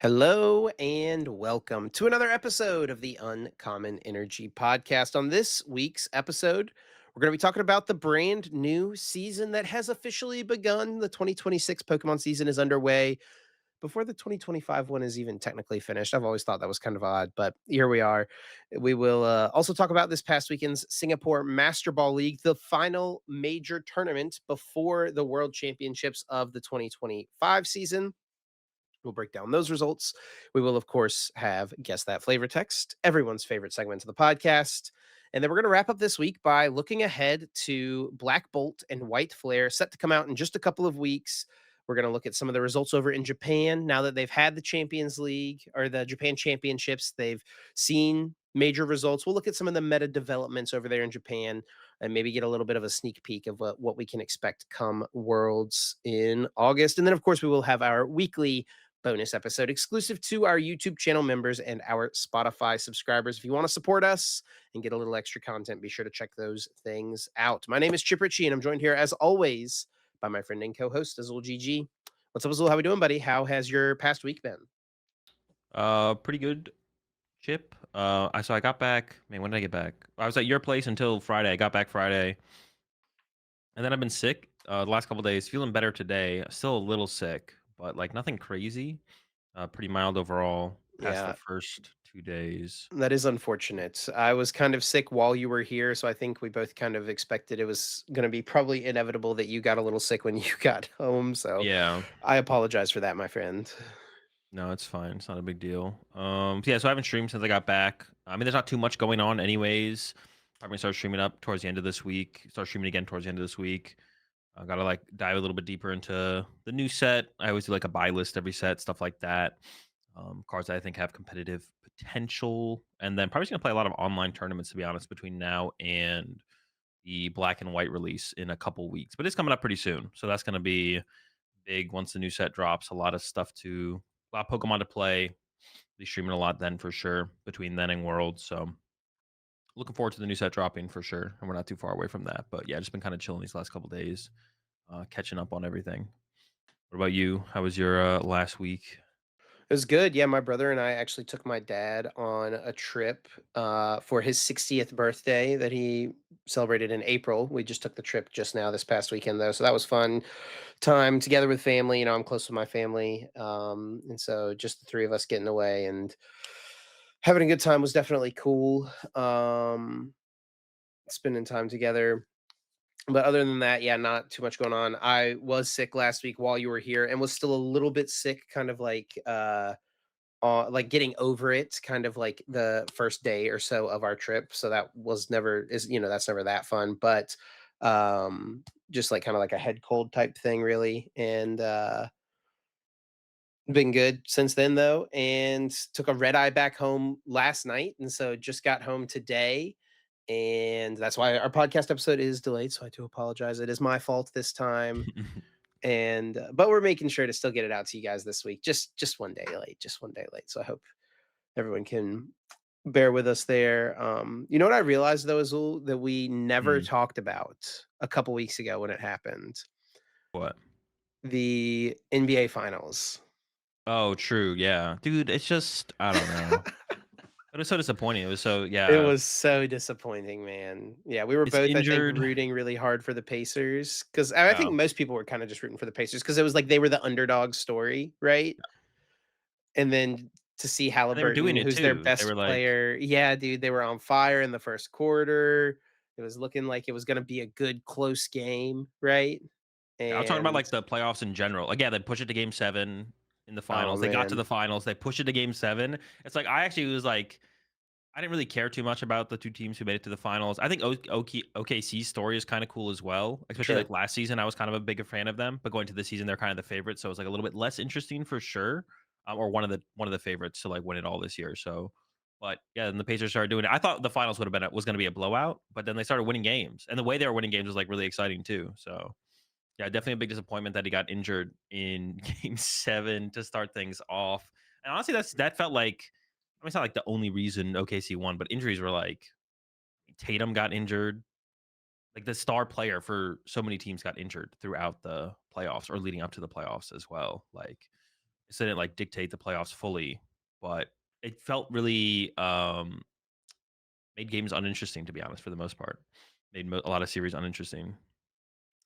Hello and welcome to another episode of the Uncommon Energy Podcast. On this week's episode, we're going to be talking about the brand new season that has officially begun. The 2026 Pokemon season is underway before the 2025 one is even technically finished. I've always thought that was kind of odd, but here we are. We will also talk about this past weekend's Singapore Masterball League, the final major tournament before the World Championships of the 2025 season. We'll break down those results. We will, of course, have Guess That Flavor Text, everyone's favorite segment of the podcast. And then we're going to wrap up this week by looking ahead to Blackbolt and White Flare, set to come out in just a couple of weeks. We're going to look at some of the results over in Japan now that they've had the Champions League or the Japan Championships. They've seen major results. We'll look at some of the meta developments over there in Japan and maybe get a little bit of a sneak peek of what we can expect come Worlds in August. And then, of course, we will have our weekly bonus episode exclusive to our YouTube channel members and our Spotify subscribers. If you want to support us and get a little extra content, be sure to check those things out. My name is Chip Ritchie, and I'm joined here as always by my friend and co-host Azul GG. What's up, Azul? How we doing, buddy? How has your past week been? Pretty good, Chip. I got back. Man, when did I get back? I was at your place until Friday. I got back Friday, and then I've been sick the last couple days. Feeling better today. Still a little sick, but like nothing crazy. Pretty mild overall. Past the Yeah, first 2 days. that is unfortunate. I was kind of sick while you were here, so I think we both kind of expected it was going to be probably inevitable that you got a little sick when you got home. So Yeah. I apologize for that, my friend. No, it's fine. It's not a big deal. Yeah. So I haven't streamed since I got back. I mean, there's not too much going on, anyways. I'm gonna start streaming up towards the end of this week. Start streaming again towards the end of this week. I gotta like dive a little bit deeper into the new set. I always do like a buy list every set, stuff like that. Cards that I think have competitive potential, and then probably just gonna play a lot of online tournaments to be honest between now and the black and white release in a couple weeks. But it's coming up pretty soon, so that's gonna be big once the new set drops. A lot of stuff to, a lot of Pokemon to play. Be streaming a lot then for sure between then and World. So looking forward to the new set dropping for sure, and we're not too far away from that. But yeah, just been kind of chilling these last couple days, catching up on everything. What about you? How was your last week? It was good. Yeah, my brother and I actually took my dad on a trip for his 60th birthday that he celebrated in April. We just took the trip just now this past weekend though. So that was fun time together with family. You know, I'm close with my family. And so just the three of us getting away and having a good time was definitely cool. Spending time together. But other than that, yeah, not too much going on. I was sick last week while you were here and was still a little bit sick, kind of like getting over it kind of like the first day or so of our trip. So that was never is that's never that fun, but just like kind of like a head cold type thing really. And been good since then though, and took a red eye back home last night, and so just got home today. And that's why our podcast episode is delayed. So I do apologize. It is my fault this time. And but we're making sure to still get it out to you guys this week. Just one day late, just one day late. So I hope everyone can bear with us there. You know what I realized though, Azul, that we never Mm, talked about a couple weeks ago when it happened. what? The NBA finals. Oh, true. Yeah, dude. It's just I don't know. It was so disappointing. It was so It yeah. was so disappointing, man. Yeah, we were It's both, I think, injured. rooting really hard for the Pacers because I think Oh, most people were kind of just rooting for the Pacers because it was like they were the underdog story, right? And then to see and they were doing Halliburton, it who's their too. They best were like, player, yeah, dude, they were on fire in the first quarter. It was looking like it was gonna be a good close game, right? I'm talking about And like the playoffs in general. Like, yeah, they push it to Game 7 in the oh finals. They got to the man, finals. They pushed it to Game 7. It's like I actually was like, I didn't really care too much about the two teams who made it to the finals. I think OKC's story is kind of cool as well, especially true. like last season. I was kind of a bigger fan of them, but going to this season, they're kind of the favorites, so it's like a little bit less interesting for sure, or one of the favorites to like win it all this year. So, but yeah, then the Pacers started doing it. I thought the finals would have been was going to be a blowout, but then they started winning games, and the way they were winning games was like really exciting too. So yeah, definitely a big disappointment that he got injured in Game 7 to start things off. And honestly, that felt like, I mean, it's not like the only reason OKC won, but injuries were like Tatum got injured. Like the star player for so many teams got injured throughout the playoffs or leading up to the playoffs as well. Like this didn't like dictate the playoffs fully, but it felt really made games uninteresting, to be honest, for the most part. Made a lot of series uninteresting.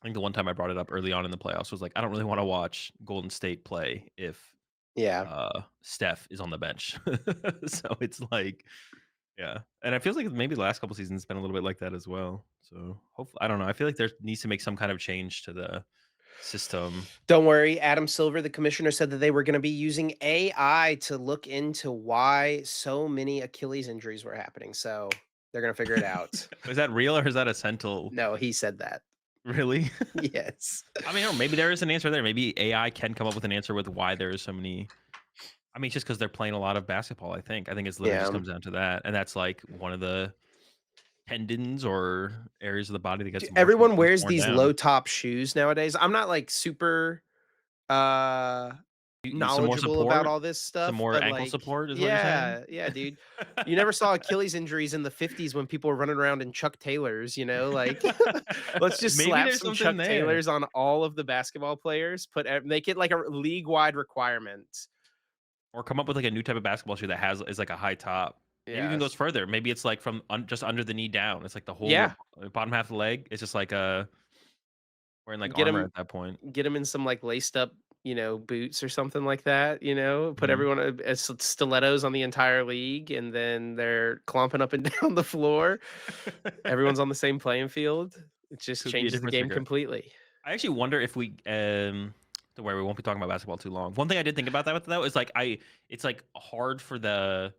I think the one time I brought it up early on in the playoffs was like, I don't really want to watch Golden State play if Yeah. Steph is on the bench. So it's like, yeah, and it feels like maybe the last couple seasons been a little bit like that as well. So hopefully, I don't know. I feel like there needs to make some kind of change to the system. Don't worry, Adam Silver, the commissioner, said that they were gonna be using AI to look into why so many Achilles injuries were happening, so they're gonna figure it out. Is that real or is that a central? No, he said that. Really? Yes. I mean, I don't know, maybe there is an answer there. Maybe AI can come up with an answer with why there is so many. I mean, it's just because they're playing a lot of basketball. I think it's literally just Yeah. comes down to that, and that's like one of the tendons or areas of the body that gets Everyone most wears worn these down. low top shoes nowadays. I'm not, like, super, uh, Some more knowledgeable about support, all this some stuff, more but, ankle like support is what you're saying? yeah, yeah, dude. You never saw Achilles injuries in the '50s when people were running around in Chuck Taylors, like, let's just Maybe slap there's some something Chuck there. Taylors on all of the basketball players, make it like a league-wide requirement. Or come up with, like, a new type of basketball shoe that is, like, a high top. Maybe even goes Yes. further. Maybe it's, like, from just under the knee down. It's, like, the whole Yeah. bottom half of the leg. It's just, like, wearing, like, Get armor him at that point. get him in some, like, laced up, boots or something like that, put Mhm. everyone as stilettos on the entire league, and then they're clomping up and down the floor. Everyone's on the same playing field. It just Could be a changes the difference game maker. completely. I actually wonder if don't worry, we won't be talking about basketball too long. One thing I did think about that though is, like, it's, like, hard for the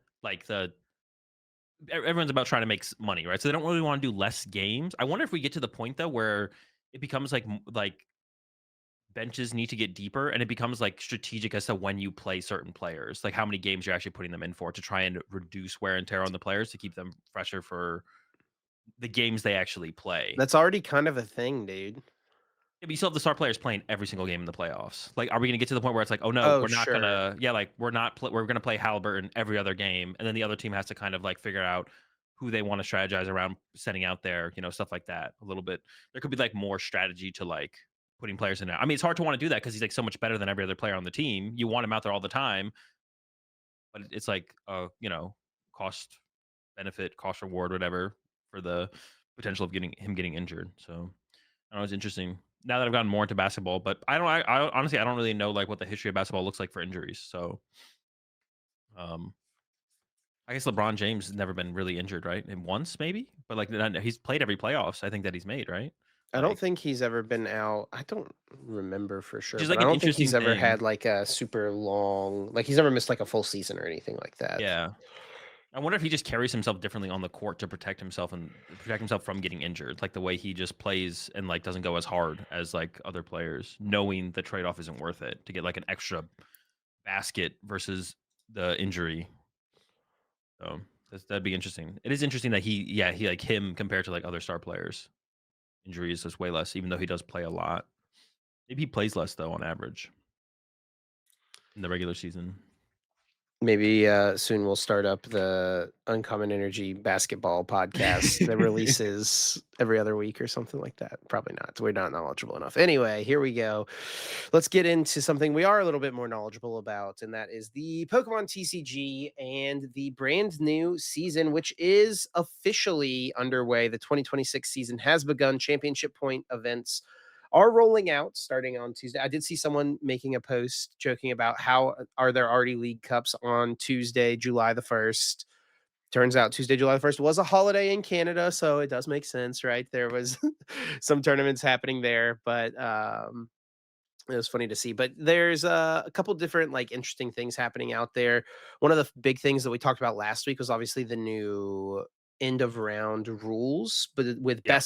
everyone's about trying to make money, right? So they don't really want to do less games. I wonder if we get to the point though where it becomes like benches need to get deeper and it becomes like strategic as to when you play certain players, like how many games you're actually putting them in for to try and reduce wear and tear on the players to keep them fresher for the games they actually play. That's already kind of a thing, dude. Yeah, but you still have the star players playing every single game in the playoffs. Like, are we gonna get to the point where it's like, oh no, Oh, we're not sure. gonna, yeah, like we're gonna play Halliburton every other game, and then the other team has to kind of like figure out who they want to strategize around sending out there, stuff like that. A little bit, there could be like more strategy to like putting players in there. I mean, it's hard to want to do that because he's like so much better than every other player on the team. You want him out there all the time, but it's like, cost benefit, cost reward, whatever, for the potential of getting injured. So I know it's interesting now that I've gotten more into basketball, but I honestly I don't really know like what the history of basketball looks like for injuries. So um, I guess LeBron James has never been really injured, right? And once maybe, but like he's played every playoffs. I think that he's made, right? I don't Like, think he's ever been out. I don't remember for which sure, is but like I an don't think he's interesting ever thing. had like a super long he's never missed like a full season or anything like that. Yeah, I wonder if he just carries himself differently on the court to protect himself and protect himself from getting injured, like the way he just plays and like doesn't go as hard as like other players, knowing the trade off isn't worth it to get like an extra basket versus the injury. So that'd be interesting. It is interesting that he like him compared to like other star players. Injuries is way less, even though he does play a lot. Maybe he plays less though on average in the regular season. Maybe soon we'll start up the Uncommon Energy basketball podcast that releases every other week or something like that. Probably not. We're not knowledgeable enough. Anyway, here we go. Let's get into something we are a little bit more knowledgeable about, and that is the Pokemon TCG and the brand new season, which is officially underway. The 2026 season has begun. Championship point events are rolling out starting on Tuesday. I did see someone making a post joking about how are there already League Cups on Tuesday, July the 1st. Turns out Tuesday, July the 1st was a holiday in Canada, so it does make sense, right? There was some tournaments happening there, but it was funny to see. But there's a couple different like interesting things happening out there. One of the big things that we talked about last week was obviously the new end of round rules, but with Yeah.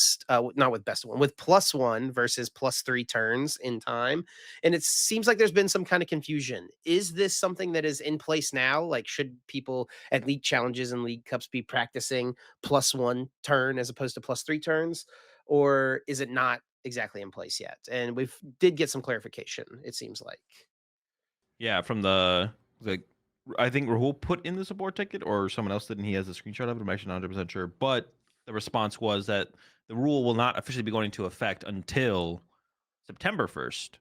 not with best one, with +1 versus +3 turns in time. And it seems like there's been some kind of confusion. Is this something that is in place now? Like, should people at league challenges and league cups be practicing +1 turn as opposed to +3 turns? Or is it not exactly in place yet? And we've did get some clarification, it seems like. Yeah, from the like I think Rahul put in the support ticket or someone else did and he has a screenshot of it. I'm actually not 100% sure. But the response was that the rule will not officially be going into effect until September 1st.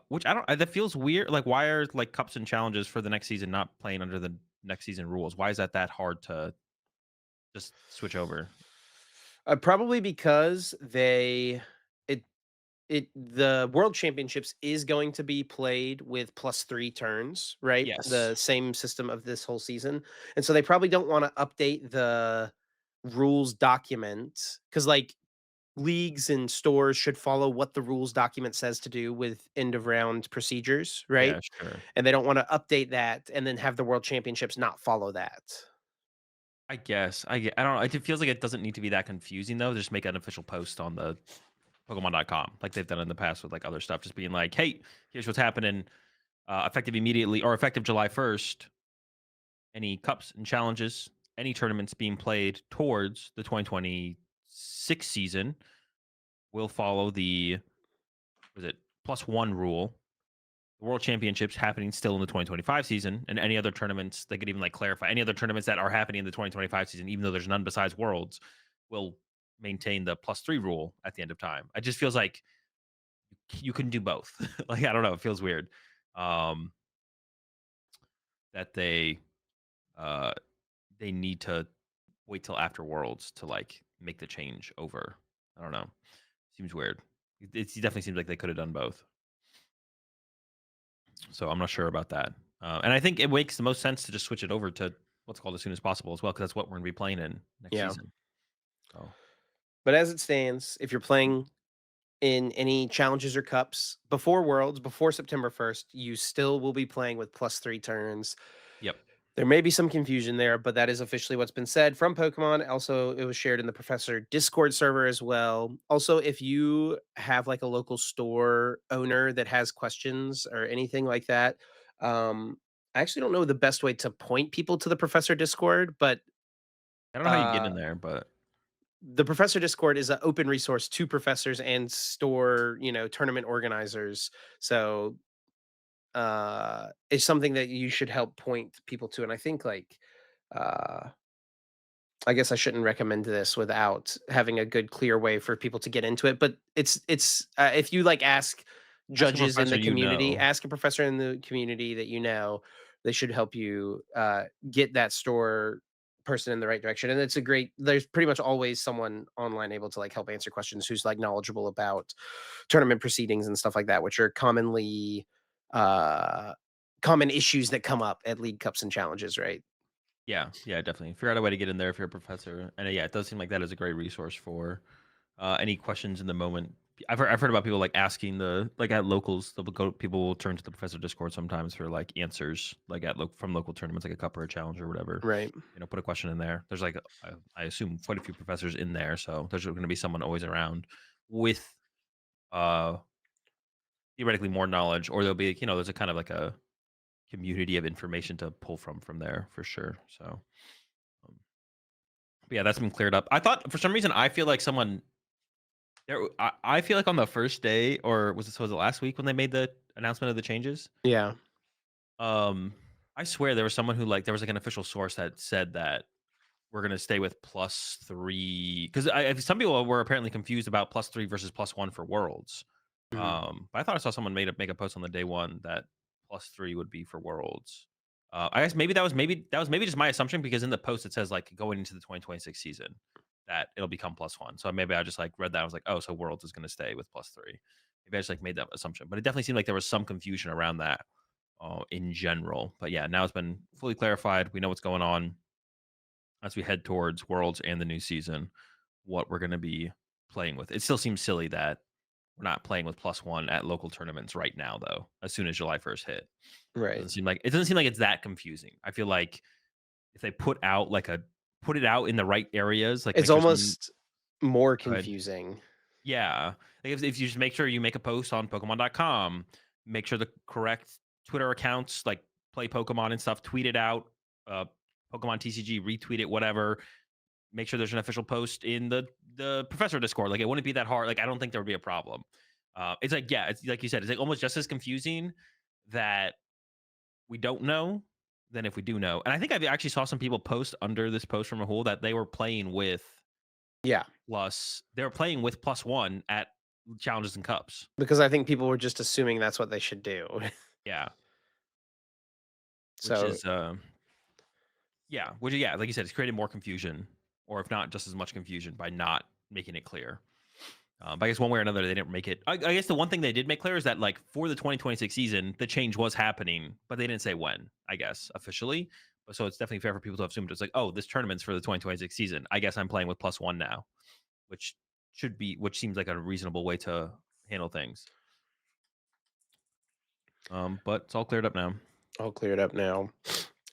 Which I don't. That feels weird. Like, why are like cups and challenges for the next season not playing under the next season rules? Why is that hard to just switch over? Probably because it the World Championships is going to be played with +3 turns, right? Yes. The same system of this whole season, and so they probably don't wanna update the rules document because, like, leagues and stores should follow what the rules document says to do with end of round procedures, right? Yeah. Sure. And they don't wanna update that and then have the World Championships not follow that. I guess. I don't know. It feels like it doesn't need to be that confusing though. Just make an official post on the Pokemon.com like they've done in the past with like other stuff. Just being like, hey, here's what's happening. Effective immediately or effective July 1st. Any cups and challenges, any tournaments being played towards the 2026 season will follow the was it +1 rule. The World Championships happening still in the 2025 season, and any other tournaments they could even like clarify any other tournaments that are happening in the 2025 season, even though there's none besides Worlds, will maintain the +3 rule at the end of time. It just feels like you can do both. Like I don't know, it feels weird um, that uh, they need to wait till after Worlds to like make the change over. I don't know. Seems weird. It definitely seems like they could have done both. So I'm not sure about that. And I think it makes the most sense to just switch it over to what's called as soon as possible as well, because that's what we're going to be playing in next Yeah. season. So But as it stands, if you're playing in any challenges or cups before Worlds, before September 1st, you still will be playing with +3 turns. yep. There may be some confusion there, but that is officially what's been said from Pokemon. Also, it was shared in the Professor Discord server as well. Also, if you have like a local store owner that has questions or anything like that, I actually don't know the best way to point people to the Professor Discord, but I don't know how you get uh, in there, but the Professor Discord is an open resource to professors and store, tournament organizers. So it's something that you should help point people to. And I think like uh I guess I shouldn't recommend this without having a good clear way for people to get into it, but if you, like, ask ask a judges in professor the you community, know. ask a professor in the community that you know, they should help you, get that store person in the right direction, and there's pretty much always someone online able to, like, help answer questions who's, like, knowledgeable about tournament proceedings and stuff like that, which are uh, common issues that come up at league cups and challenges, right? Yeah, yeah, definitely. Figure out a way to get in there if you're a professor. And yeah, it does seem like that is a great resource for any questions in the moment. I've heard about people like asking the like at locals. People will turn to the professor Discord sometimes for like answers, like from local tournaments, like a cup or a challenge or whatever. Right. Put a question in there. There's like I assume quite a few professors in there, so there's going to be someone always around with uh theoretically more knowledge, or there'll be there's a kind of like a community of information to pull from there for sure. So um, but yeah, that's been cleared up. I thought for some reason I feel like someone I feel like on the first day, or was it last week when they made the announcement of the changes? Yeah. Um, I swear there was someone who like there was like an official source that said that we're gonna stay with +3 because some people were apparently confused about +3 versus +1 for Worlds. Mhm. But I thought I saw someone make a post on the day one that +3 would be for Worlds. I guess maybe just my assumption because in the post it says like going into the 2026 season that it'll become +1. So maybe I just like read that. I was like, oh, so Worlds is gonna stay with +3. Maybe I just like made that assumption, but it definitely seemed like there was some confusion around that in general. But yeah, now it's been fully clarified. We know what's going on as we head towards Worlds and the new season, what we're going to be playing with. It still seems silly that we're not playing with +1 at local tournaments right now, though. As soon as July 1st hit, Right. it doesn't seem like it's that confusing. I feel like if they put it out in the right areas, like It's make sure someone almost more go ahead. confusing. Yeah. Like if you just make sure you make a post on Pokemon.com, make sure the correct Twitter accounts like play Pokemon and stuff, tweet it out. Uh, Pokemon TCG, retweet it, whatever. Make sure there's an official post in the professor Discord. Like it wouldn't be that hard. Like I don't think there would be a problem. It's like yeah, it's like you said, it's like almost just as confusing that we don't know than if we do know. And I think I actually saw some people post under this post from Rahul that they were playing with Yeah. they were playing with +1 at challenges and cups. because I think people were just assuming that's what they should do. Yeah, which So, is yeah, which yeah, like you said, it's created more confusion, or if not just as much confusion by not making it clear. But I guess one way or another, they didn't make it. I guess the one thing they did make clear is that like for the 2026 season, the change was happening, but they didn't say when. I guess officially. So it's definitely fair for people to assume it's like, oh, this tournament's for the 2026 season. I guess I'm playing with +1 now, which which seems like a reasonable way to handle things. But it's all cleared up now. all cleared up now.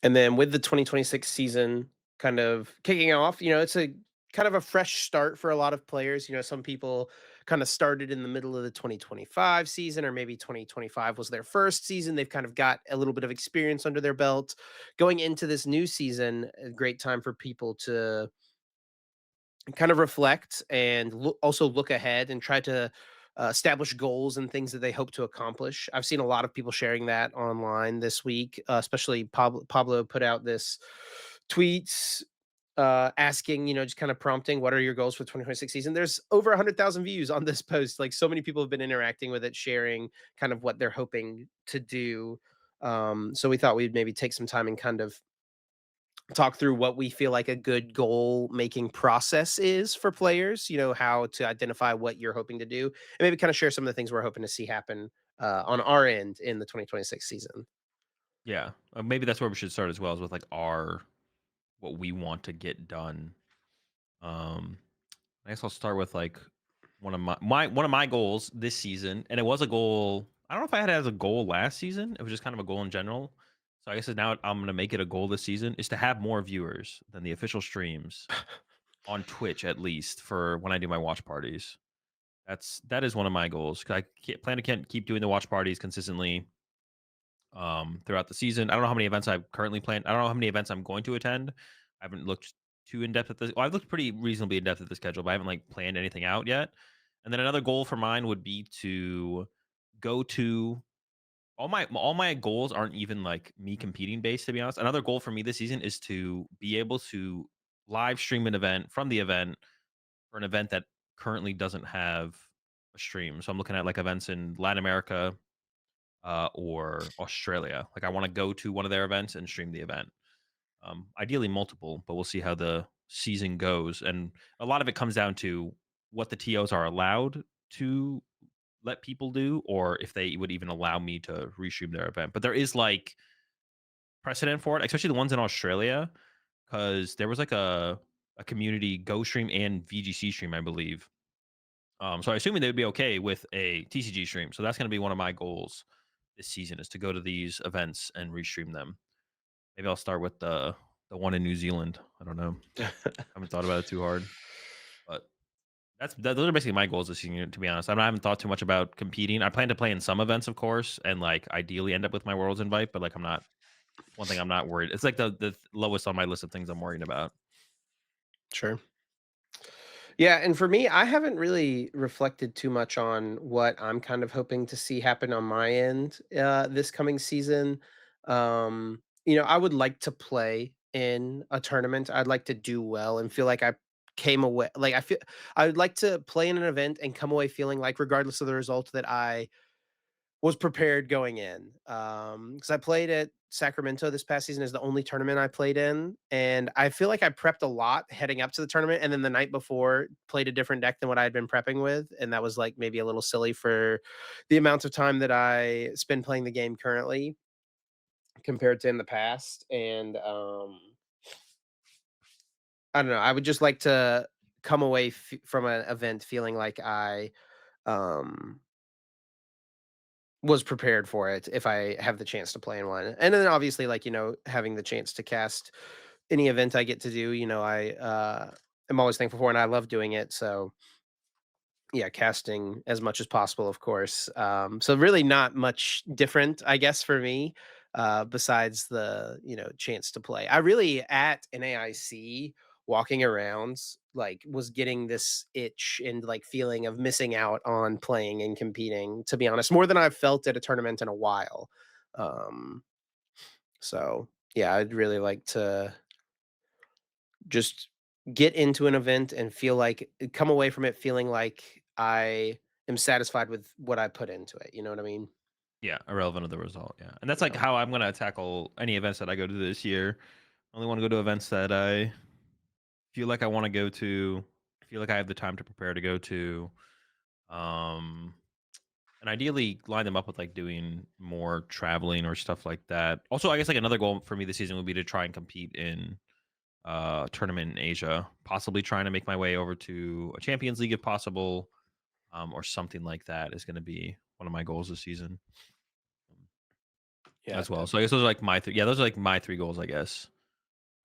And then with the 2026 season kind of kicking off, it's a kind of a fresh start for a lot of players. Some people kind of started in the middle of the 2025 season, or maybe 2025 was their first season. They've kind of got a little bit of experience under their belt. Going into this new season, a great time for people to kind of reflect and also look ahead and try to establish goals and things that they hope to accomplish. I've seen a lot of people sharing that online this week, especially Pablo put out this tweets asking, just kind of prompting, what are your goals for 2026 season? There's over 100,000 views on this post. Like, so many people have been interacting with it, sharing kind of what they're hoping to do. So we thought we'd maybe take some time and kind of talk through what we feel like a good goal making process is for players, how to identify what you're hoping to do, and maybe kind of share some of the things we're hoping to see happen on our end in the 2026 season. Yeah, maybe that's where we should start as well, is with like our what we want to get done. Um, I guess I'll start with like one of my goals this season, and it was a goal. I don't know if I had it as a goal last season. It was just kind of a goal in general. So I guess now I'm gonna make it a goal this season is to have more viewers than the official streams on Twitch, at least for when I do my watch parties. That is one of my goals. 'Cause I plan to can't keep doing the watch parties consistently throughout the season. I don't know how many events I've currently planned. I don't know how many events I'm going to attend. I haven't looked too in depth at this. Well, I've looked pretty reasonably in depth at the schedule, but I haven't like planned anything out yet. And then another goal for mine would be to go to all my goals aren't even like me competing based, to be honest. Another goal for me this season is to be able to live stream an event from the event for an event that currently doesn't have a stream. So I'm looking at like events in Latin America, or Australia. Like I want to go to one of their events and stream the event. Ideally multiple, but we'll see how the season goes. And a lot of it comes down to what the TOs are allowed to let people do, or if they would even allow me to restream their event. But there is like precedent for it, especially the ones in Australia, because there was like a community Go stream and VGC stream, I believe. So I assuming they would be okay with a TCG stream. So that's going to be one of my goals this season is to go to these events and restream them. Maybe I'll start with the one in New Zealand. I don't know. I haven't thought about it too hard, but those are basically my goals this season. To be honest, I haven't thought too much about competing. I plan to play in some events, of course, and like ideally end up with my worlds invite. But like I'm not one thing I'm not worried. It's like the lowest on my list of things I'm worrying about. Sure. Yeah, and for me, I haven't really reflected too much on what I'm kind of hoping to see happen on my end this coming season. I would like to play in a tournament. I'd like to do well and feel like I came away like I would like to play in an event and come away feeling like, regardless of the result, that I was prepared going in. Because I played at Sacramento this past season is the only tournament I played in, and I feel like I prepped a lot heading up to the tournament, and then the night before played a different deck than what I had been prepping with, and that was, like, maybe a little silly for the amount of time that I spend playing the game currently compared to in the past, and, I don't know, I would just like to come away from an event feeling like I, um was prepared for it if I have the chance to play in one. And then obviously, like, having the chance to cast any event I get to do, am always thankful for, and I love doing it. So yeah, casting as much as possible, of course. So really not much different, I guess, for me, besides the, chance to play. I really at an AIC walking around, like, was getting this itch and like feeling of missing out on playing and competing, to be honest, more than I've felt at a tournament in a while. Um, so yeah, I'd really like to just get into an event and feel like come away from it feeling like I am satisfied with what I put into it. You know what I mean? Yeah, irrelevant of the result. Yeah, and that's like Yeah. how I'm gonna tackle any events that I go to this year. I only want to go to events that I feel like I want to go to. Feel like I have the time to prepare to go to. Um, and ideally line them up with like doing more traveling or stuff like that. Also, I guess like another goal for me this season would be to try and compete in tournament in Asia, possibly trying to make my way over to a Champions League if possible, or something like that is going to be one of my goals this season Yeah. as well. So I guess those are like my three. Yeah, those are like my three goals, I guess.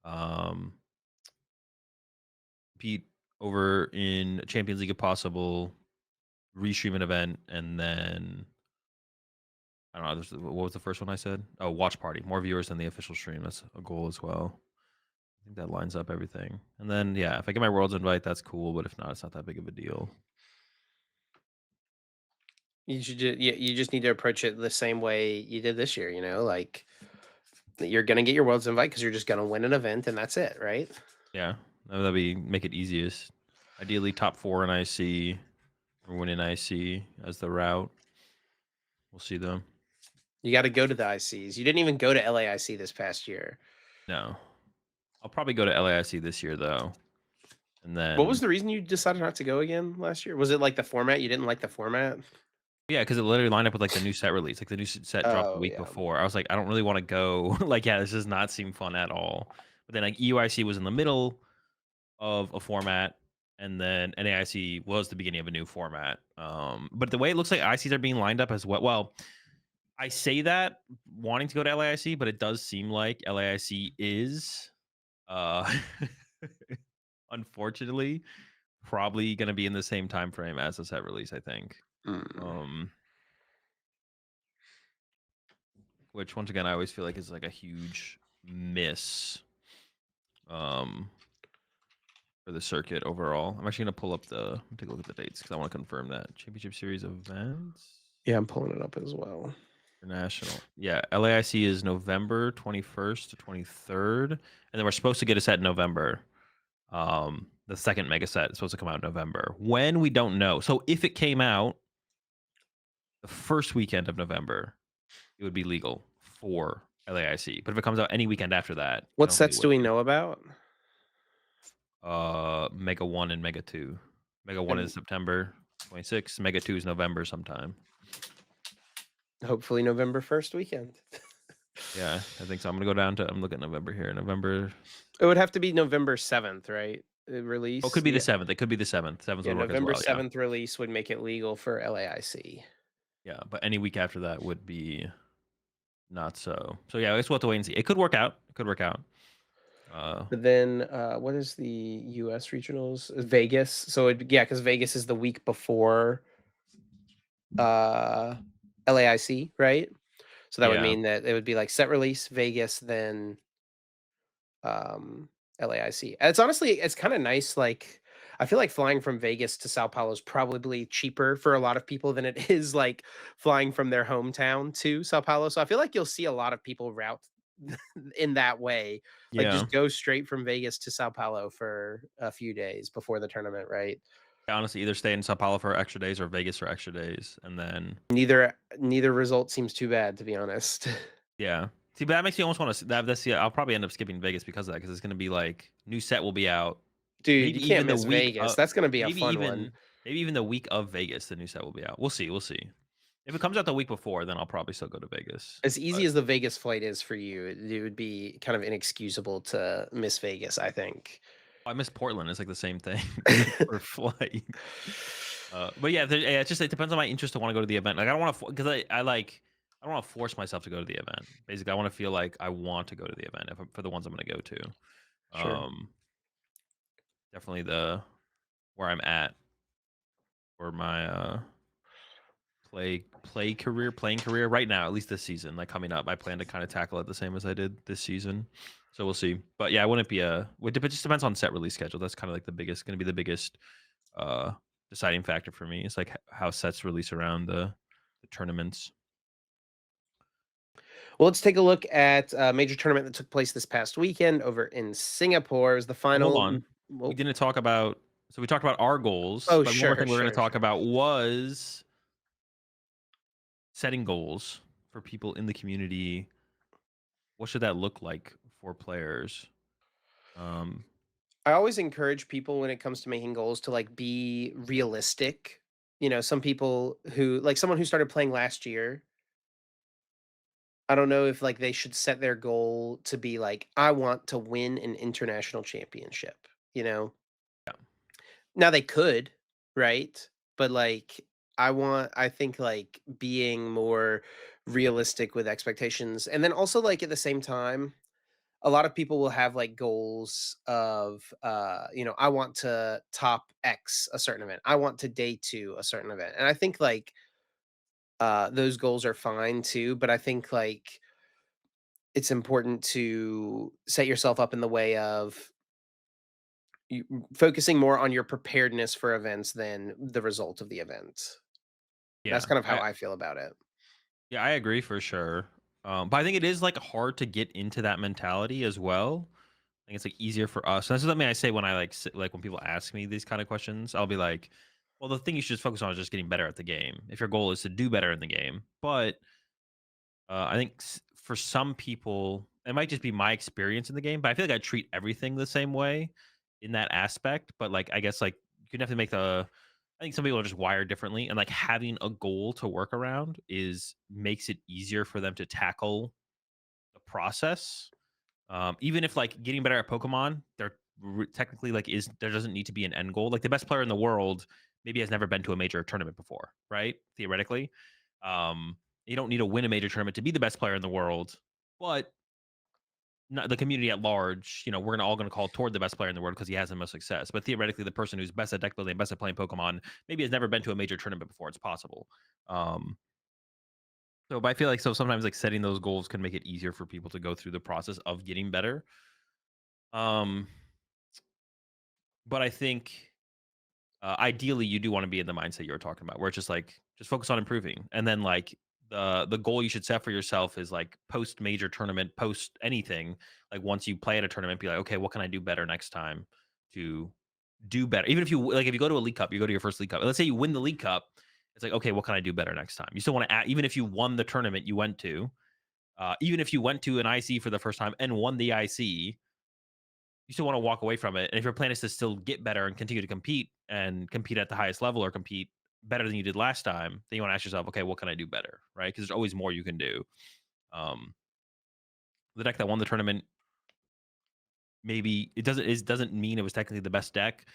Um, compete over in Champions League if possible, restream an event, and then I don't know. What was the first one I said? Oh, watch party. More viewers than the official stream. That's a goal as well. I think that lines up everything. And then yeah, if I get my world's invite, that's cool. But if not, it's not that big of a deal. You just need to approach it the same way you did this year, you know, like you're gonna get your world's invite because you're just gonna win an event and that's it, right? Yeah, that'd be make it easiest. Ideally, top four in IC or win in IC as the route. We'll see though. You got to go to the ICs. You didn't even go to LAIC this past year. No, I'll probably go to LAIC this year though, and What was then the reason you decided not to go again last year? Was it like the format? You didn't like the format? yeah, because it literally lined up with like the new set release. Like the new set dropped the Oh week yeah. before. I was like, I don't really want to go. Like, yeah, this does not seem fun at all. But then like EUIC was in the middle of a format, and then NAIC was the beginning of a new format. But the way it looks like ICs are being lined up as well. Well, I say that wanting to go to LAIC, but it does seem like LAIC is, uh, unfortunately, probably going to be in the same time frame as the set release. I think. Mm. Um, which once again I always feel like is like a huge miss. Um, for the circuit overall. I'm actually gonna pull up take a look at the dates because I want to confirm that championship series events. Yeah, I'm pulling it up as well. International. Yeah, LAIC is November 21st to 23rd. And then we're supposed to get a set in November. The second mega set is supposed to come out in November. When we don't know. So if it came out the first weekend of November, it would be legal for LAIC. But if it comes out any weekend after that, I What don't think it sets do would we be. know about? Mega 1 and Mega 2. Mega 1 is And September 26th, Mega 2 is November sometime. hopefully November 1st weekend. Yeah, I think so. I'm looking at November here. November. It would have to be November 7th, right? Oh, it Release. could be the Yeah. 7th. It could be the 7th. 7th Yeah, would work as November well. Yeah. 7th release would make it legal for LAIC. Yeah. But any week after that would be not so. So yeah, I guess we'll have to wait and see. It could work out. It could work out. But then, what is the US regionals? Vegas. So yeah, because Vegas is the week before uh LAIC, right? So that would yeah. mean that it would be like set release, Vegas, then um LAIC. And it's honestly it's kind of nice. Like I feel like flying from Vegas to Sao Paulo is probably cheaper for a lot of people than it is like flying from their hometown to Sao Paulo. So I feel like you'll see a lot of people route in that way. Like Yeah. just go straight from Vegas to Sao Paulo for a few days before the tournament, right? Honestly, either stay in Sao Paulo for extra days or Vegas for extra days. And then Neither result seems too bad, to be honest. yeah. See, but that makes me almost want to that's yeah, I'll probably end up skipping Vegas because of that, because it's gonna be like new set will be out. Dude, you Maybe can't even the miss week Vegas. That's gonna be a maybe fun one. even maybe even the week of Vegas, the new set will be out. We'll see. We'll see. If it comes out the week before, then I'll probably still go to Vegas. As easy But as the Vegas flight is for you, it would be kind of inexcusable to miss Vegas, I think. I miss Portland. It's like the same thing for flight. But yeah, yeah, it's just it depends on my interest to want to go to the event. Like I don't want to because I like I don't want to force myself to go to the event. Basically, I want to feel like I want to go to the event for the ones I'm going to go to. Sure. Um, definitely the where I'm at for my playing career right now, at least this season. Like coming up, I plan to kind of tackle it the same as I did this season. So we'll see. But yeah, I wouldn't be it just depends on set release schedule. That's kind of like going to be the biggest uh deciding factor for me. It's like how sets release around the tournaments. Well, let's take a look at a major tournament that took place this past weekend over in Singapore. It was the Oh, hold final. on. We Well, didn't talk about. So we talked about our goals, Oh, but one more sure, thing we're going to sure, talk sure. about was setting goals for people in the community. What should that look like for players? Um, I always encourage people when it comes to making goals to like be realistic. You know, some people who like someone who started playing last year, I don't know if like they should set their goal to be like, I want to win an international championship, you know? yeah, Now they could, right? But like I think like being more realistic with expectations. And then also like at the same time, a lot of people will have like goals of you know, I want to top X a certain event. I want to day 2 a certain event. And I think like those goals are fine too, but I think like it's important to set yourself up in the way of focusing more on your preparedness for events than the result of the event. That's yeah, kind of how I I feel about it. yeah, I agree for sure. But I think it is like hard to get into that mentality as well. I think it's like easier for us. And that's something I say when I like when people ask me these kind of questions. I'll be like, "Well, the thing you should just focus on is just getting better at the game. If your goal is to do better in the game." But I think for some people, it might just be my experience in the game, but I feel like I treat everything the same way in that aspect. But like, I guess like you can definitely make the. I think some people are just wired differently, and like having a goal to work around is makes it easier for them to tackle the process. Even if like getting better at Pokemon, technically like is there doesn't need to be an end goal. Like the best player in the world maybe has never been to a major tournament before, right? Theoretically, um, you don't need to win a major tournament to be the best player in the world, but not the community at large, you know, we're all going to call toward the best player in the world because he has the most success. But theoretically, the person who's best at deck building, best at playing Pokemon, maybe has never been to a major tournament before. It's possible. Um, but I feel like so sometimes like setting those goals can make it easier for people to go through the process of getting better. Um, but I think ideally, you do want to be in the mindset you were talking about, where it's just like just focus on improving, and then like the goal you should set for yourself is like post major tournament, post anything. Like once you play at a tournament, be like, okay, what can I do better next time to do better? Even if you like, if you go to a league cup, you go to your first league cup. Let's say you win the league cup, it's like, okay, what can I do better next time? You still want to, even if you won the tournament you went to, even if you went to an IC for the first time and won the IC, you still want to walk away from it. And if your plan is to still get better and continue to compete and compete at the highest level or compete better than you did last time, then you want to ask yourself, okay, what can I do better? Right. Because there's always more you can do. Um, the deck that won the tournament, maybe it doesn't mean it was technically the best deck.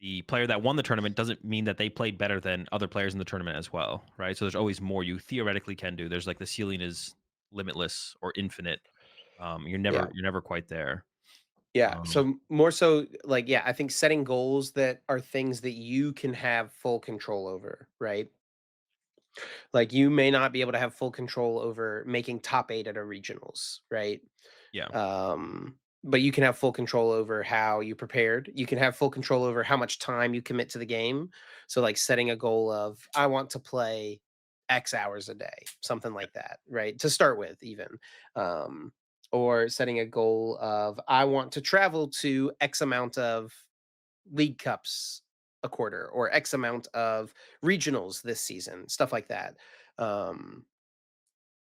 The player that won the tournament doesn't mean that they played better than other players in the tournament as well. Right. So there's always more you theoretically can do. There's like the ceiling is limitless or infinite. You're Yeah. never quite there. Yeah. So Um, more so like yeah, I think setting goals that are things that you can have full control over, right? Like you may not be able to have full control over making top 8 at a regionals, right? yeah. But you can have full control over how you prepared. You can have full control over how much time you commit to the game. So like setting a goal of I want to play X hours a day, something like that, right? To start with, even. Um, or setting a goal of I want to travel to X amount of league cups a quarter or X amount of regionals this season, stuff like that. Um,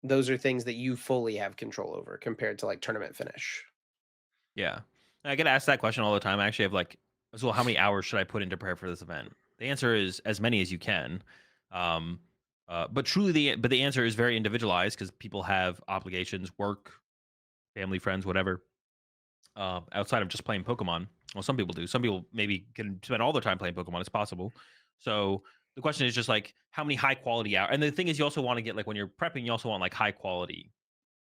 those are things that you fully have control over compared to like tournament finish. Yeah. I get asked that question all the time. I actually have like, so how many hours should I put in to prepare for this event? The answer is as many as you can. Um, but truly, the answer is very individualized because people have obligations, work, family, friends, whatever. Outside of just playing Pokemon, well, some people do. Some people maybe can spend all their time playing Pokemon. It's possible. So the question is just like how many high quality hours. And the thing is, you also want to get like when you're prepping, you also want like high quality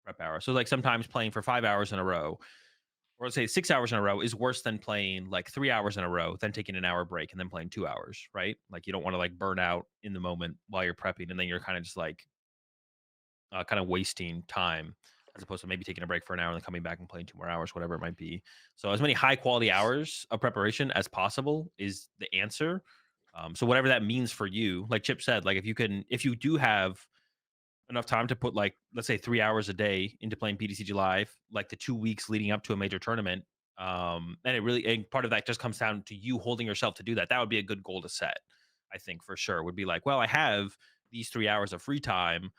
prep hours. So like sometimes playing for 5 hours in a row or let's say 6 hours in a row is worse than playing like 3 hours in a row, then taking an hour break and then playing 2 hours, right? Like you don't want to like burn out in the moment while you're prepping, and then you're kind of just like kind of wasting time as opposed to maybe taking a break for an hour and then coming back and playing 2 more hours, whatever it might be. So as many high quality hours of preparation as possible is the answer. So whatever that means for you, like Chip said, like if you do have enough time to put like let's say 3 hours a day into playing PTCG live, like the 2 weeks leading up to a major tournament, And it really, and part of that just comes down to you holding yourself to do that. That would be a good goal to set, I think, for sure. Would be like, well, I have these 3 hours of free time,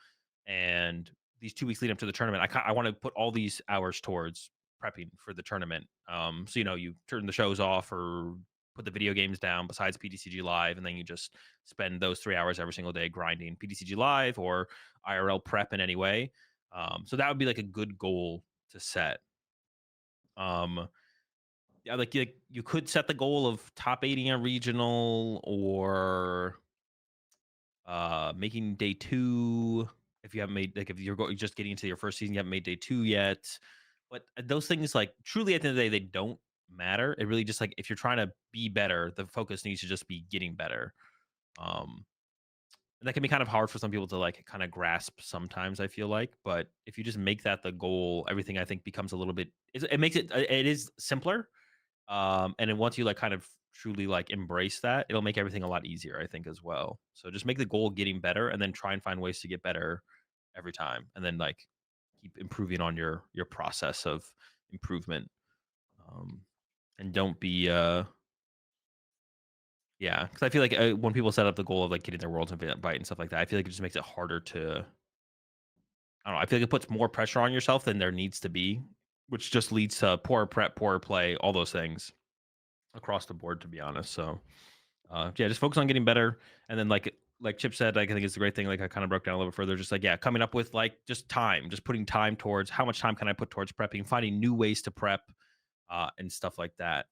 and these 2 weeks lead up to the tournament. I want to put all these hours towards prepping for the tournament. So you turn the shows off or put the video games down besides PTCG Live, and then you just spend those 3 hours every single day grinding PTCG Live or IRL prep in any way. So that would be like a good goal to set. Um, yeah, like you could set the goal of top 80 on regional, or making day two if you haven't made, like, if you're just getting into your first season, you haven't made day two yet. But those things, like, truly at the end of the day, they don't matter. It really just, like, if you're trying to be better, the focus needs to just be getting better. Um, and that can be kind of hard for some people to, like, kind of grasp sometimes, I feel like. But if you just make that the goal, everything, I think, becomes a little bit, it makes it, it is simpler. And then once you, like, kind of truly, like, embrace that, it'll make everything a lot easier, I think, as well. So just make the goal getting better, and then try and find ways to get better every time, and then, like, keep improving on your process of improvement. Um, and don't be yeah, because I feel like when people set up the goal of, like, getting their worlds invite and stuff like that, I feel like it just makes it harder to. I don't know. I feel like it puts more pressure on yourself than there needs to be, which just leads to poor prep, poor play, all those things across the board, to be honest. So yeah, just focus on getting better, and then, like Chip said, like, I think it's a great thing. Like, I kind of broke down a little bit further, just like, yeah, coming up with, like, just time, just putting time towards how much time can I put towards prepping, finding new ways to prep, and stuff like that.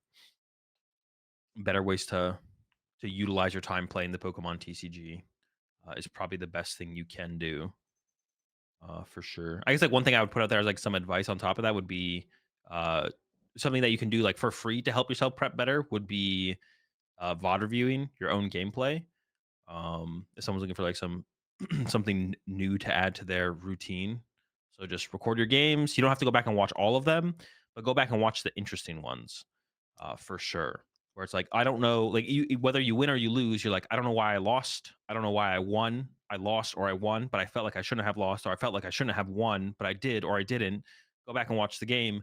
Better ways to utilize your time playing the Pokemon TCG is probably the best thing you can do, for sure. I guess, like, one thing I would put out there as, like, some advice on top of that would be uh, something that you can do, like, for free to help yourself prep better would be VOD reviewing your own gameplay. If someone's looking for, like, some something new to add to their routine, so just record your games. You don't have to go back and watch all of them, but go back and watch the interesting ones, for sure. Where it's like, I don't know, like, whether you win or you lose, you're like, I don't know why I lost. I don't know why I won. I lost or I won, but I felt like I shouldn't have lost, or I felt like I shouldn't have won, but I did or I didn't. Go back and watch the game,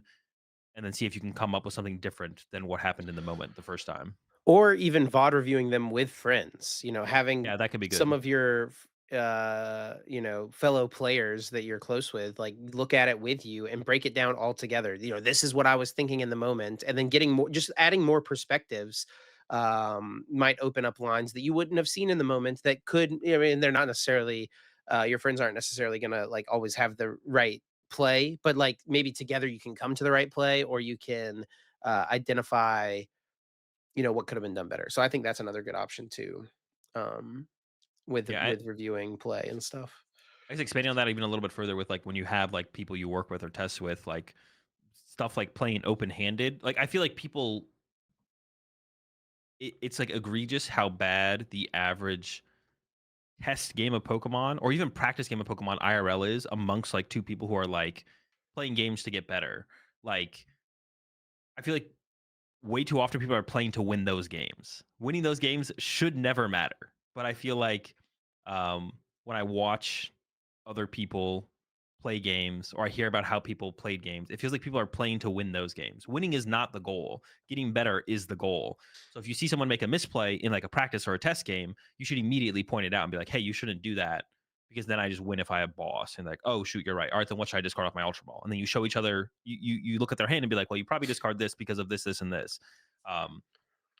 and then see if you can come up with something different than what happened in the moment the first time. Or even VOD reviewing them with friends, having Yeah, that could be some good. of your fellow players that you're close with, like, look at it with you and break it down all together. This is what I was thinking in the moment, and then getting more, just adding more perspectives, might open up lines that you wouldn't have seen in the moment that could, I mean, they're not necessarily, your friends aren't necessarily gonna, like, always have the right play, but, like, maybe together you can come to the right play, or you can identify, what could have been done better. So I think that's another good option too, um, with Yeah, with reviewing play and stuff. I guess expanding on that even a little bit further with, like, when you have, like, people you work with or test with, like, stuff like playing open handed. Like, I feel like people, it's, like, egregious how bad the average test game of Pokemon or even practice game of Pokemon IRL is amongst, like, two people who are, like, playing games to get better. Like, I feel like way too often people are playing to win those games. Winning those games should never matter. But I feel like, when I watch other people play games, or I hear about how people played games, it feels like people are playing to win those games. Winning is not the goal. Getting better is the goal. So if you see someone make a misplay in, like, a practice or a test game, you should immediately point it out and be like, "Hey, you shouldn't do that." Because then I just win if I have boss, and, like, oh shoot, you're right. All right, then what should I discard off my Ultra Ball? And then you show each other, you look at their hand and be like, well, you probably discard this because of this, this, and this. Um,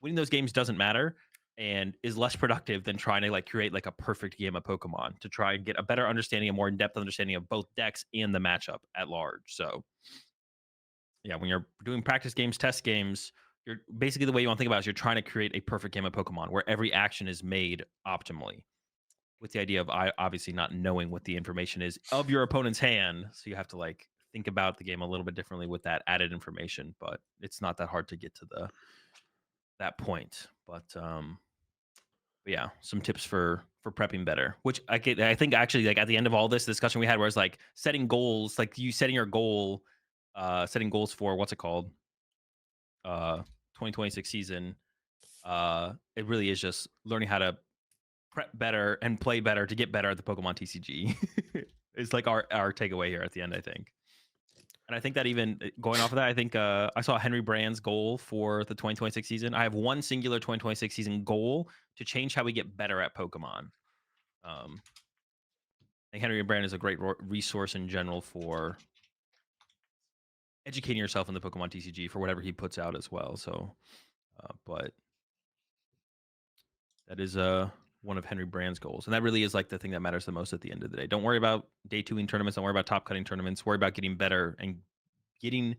Winning those games doesn't matter, and is less productive than trying to, like, create, like, a perfect game of Pokemon to try and get a better understanding, a more in-depth understanding of both decks and the matchup at large. So yeah, when you're doing practice games, test games, you're basically, the way you want to think about it is you're trying to create a perfect game of Pokemon where every action is made optimally, with the idea of obviously not knowing what the information is of your opponent's hand. So you have to, like, think about the game a little bit differently with that added information, but it's not that hard to get to that point. But yeah, some tips for prepping better, which I think actually, like, at the end of all this discussion we had, where it's like setting goals, like you setting your goal, setting goals for what's it called, 2026 season. It really is just learning how to prep better and play better to get better at the Pokemon TCG. It's like our takeaway here at the end, I think. And I think that even going off of that, I think I saw Henry Brand's goal for the 2026 season. I have one singular 2026 season goal to change how we get better at Pokemon. I think Henry Brand is a great resource in general for educating yourself in the Pokemon TCG for whatever he puts out as well. So, but that is one of Henry Brand's goals, and that really is like the thing that matters the most at the end of the day. Don't worry about day twoing tournaments. Don't worry about top cutting tournaments. Worry about getting better and getting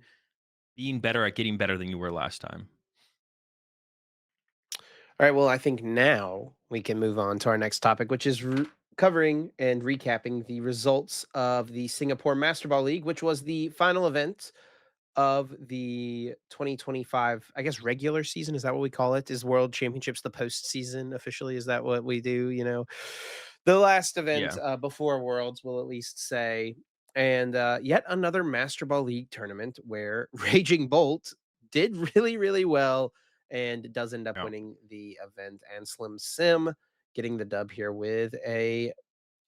being better at getting better than you were last time. All right, well, I think now we can move on to our next topic, which is covering and recapping the results of the Singapore Masterball League, which was the final event of the 2025, I guess, regular season. Is that what we call it? Is World Championships the postseason officially? Is that what we do? The last event Yeah, before Worlds, we'll at least say. And yet another Master Ball League tournament where Raging Bolt did really, really well and does end up yeah, winning the event. And Slim Sim getting the dub here with a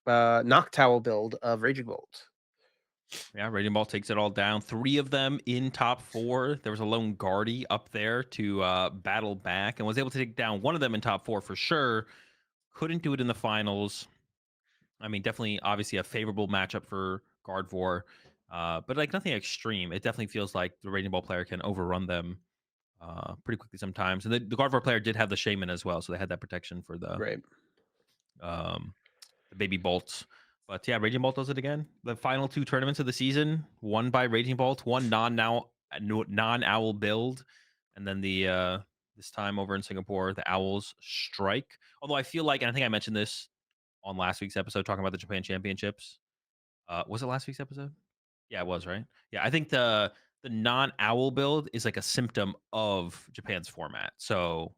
Noctowl build of Raging Bolt. yeah. Raging Ball takes it all down. Three of them in top four. There was a lone Guardy up there to battle back and was able to take down one of them in top four for sure. Couldn't do it in the finals. I mean, definitely, obviously, a favorable matchup for Gardevoir, but like nothing extreme. It definitely feels like the Raging Ball player can overrun them pretty quickly sometimes. And the Gardevoir player did have the Shaman as well, so they had that protection for Right. um, the baby bolts. But yeah, Raging Bolt does it again. The final two tournaments of the season, one by Raging Bolt, one non owl build, and then the this time over in Singapore, the Owls strike. Although I feel like, and I think I mentioned this on last week's episode talking about the Japan Championships. Was it last week's episode? Yeah, it was, right? Yeah, I think the non-owl build is like a symptom of Japan's format. So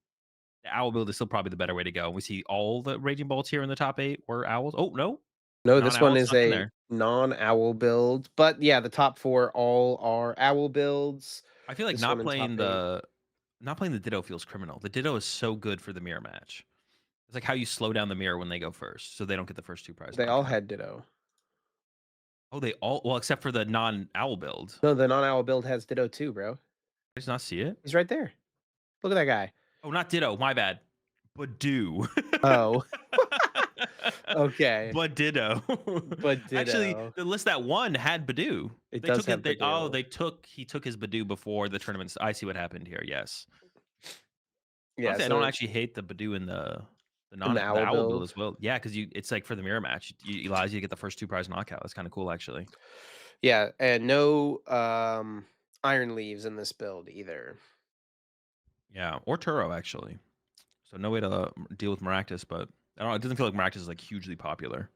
the owl build is still probably the better way to go. We see all the Raging Bolts here in the top 8 were owls. Oh, no. No, this one Non-owl is snuck in a there. non-owl build, but yeah, the top 4 all are owl builds. I feel like This one in top 8, not playing the Ditto feels criminal. The Ditto is so good for the mirror match. It's like how you slow down the mirror when they go first, so they don't get the first two prize they all knockout. had Ditto. Oh, they all well, except for the non-owl build. No, the non-owl build has Ditto too, bro. I just not see it. He's right there. Look at that guy. Oh, not Ditto. My bad. Badoo. Oh, okay. But Ditto. But Actually, Ditto. the list that won had Badoo. It They does took have it. Badoo. He took his Badoo before the tournaments. I see what happened here. Yes. Yeah, Honestly, I don't so actually hate the Badoo in in the the owl owl build build. as well. Yeah, because it's like for the mirror match, it allows you to get the first two prize knockout. That's kind of cool, actually. Yeah, and no iron leaves in this build either. Yeah, or Turo actually. So no way to deal with Maractus, but I don't know. It doesn't feel like Maractus is like hugely popular.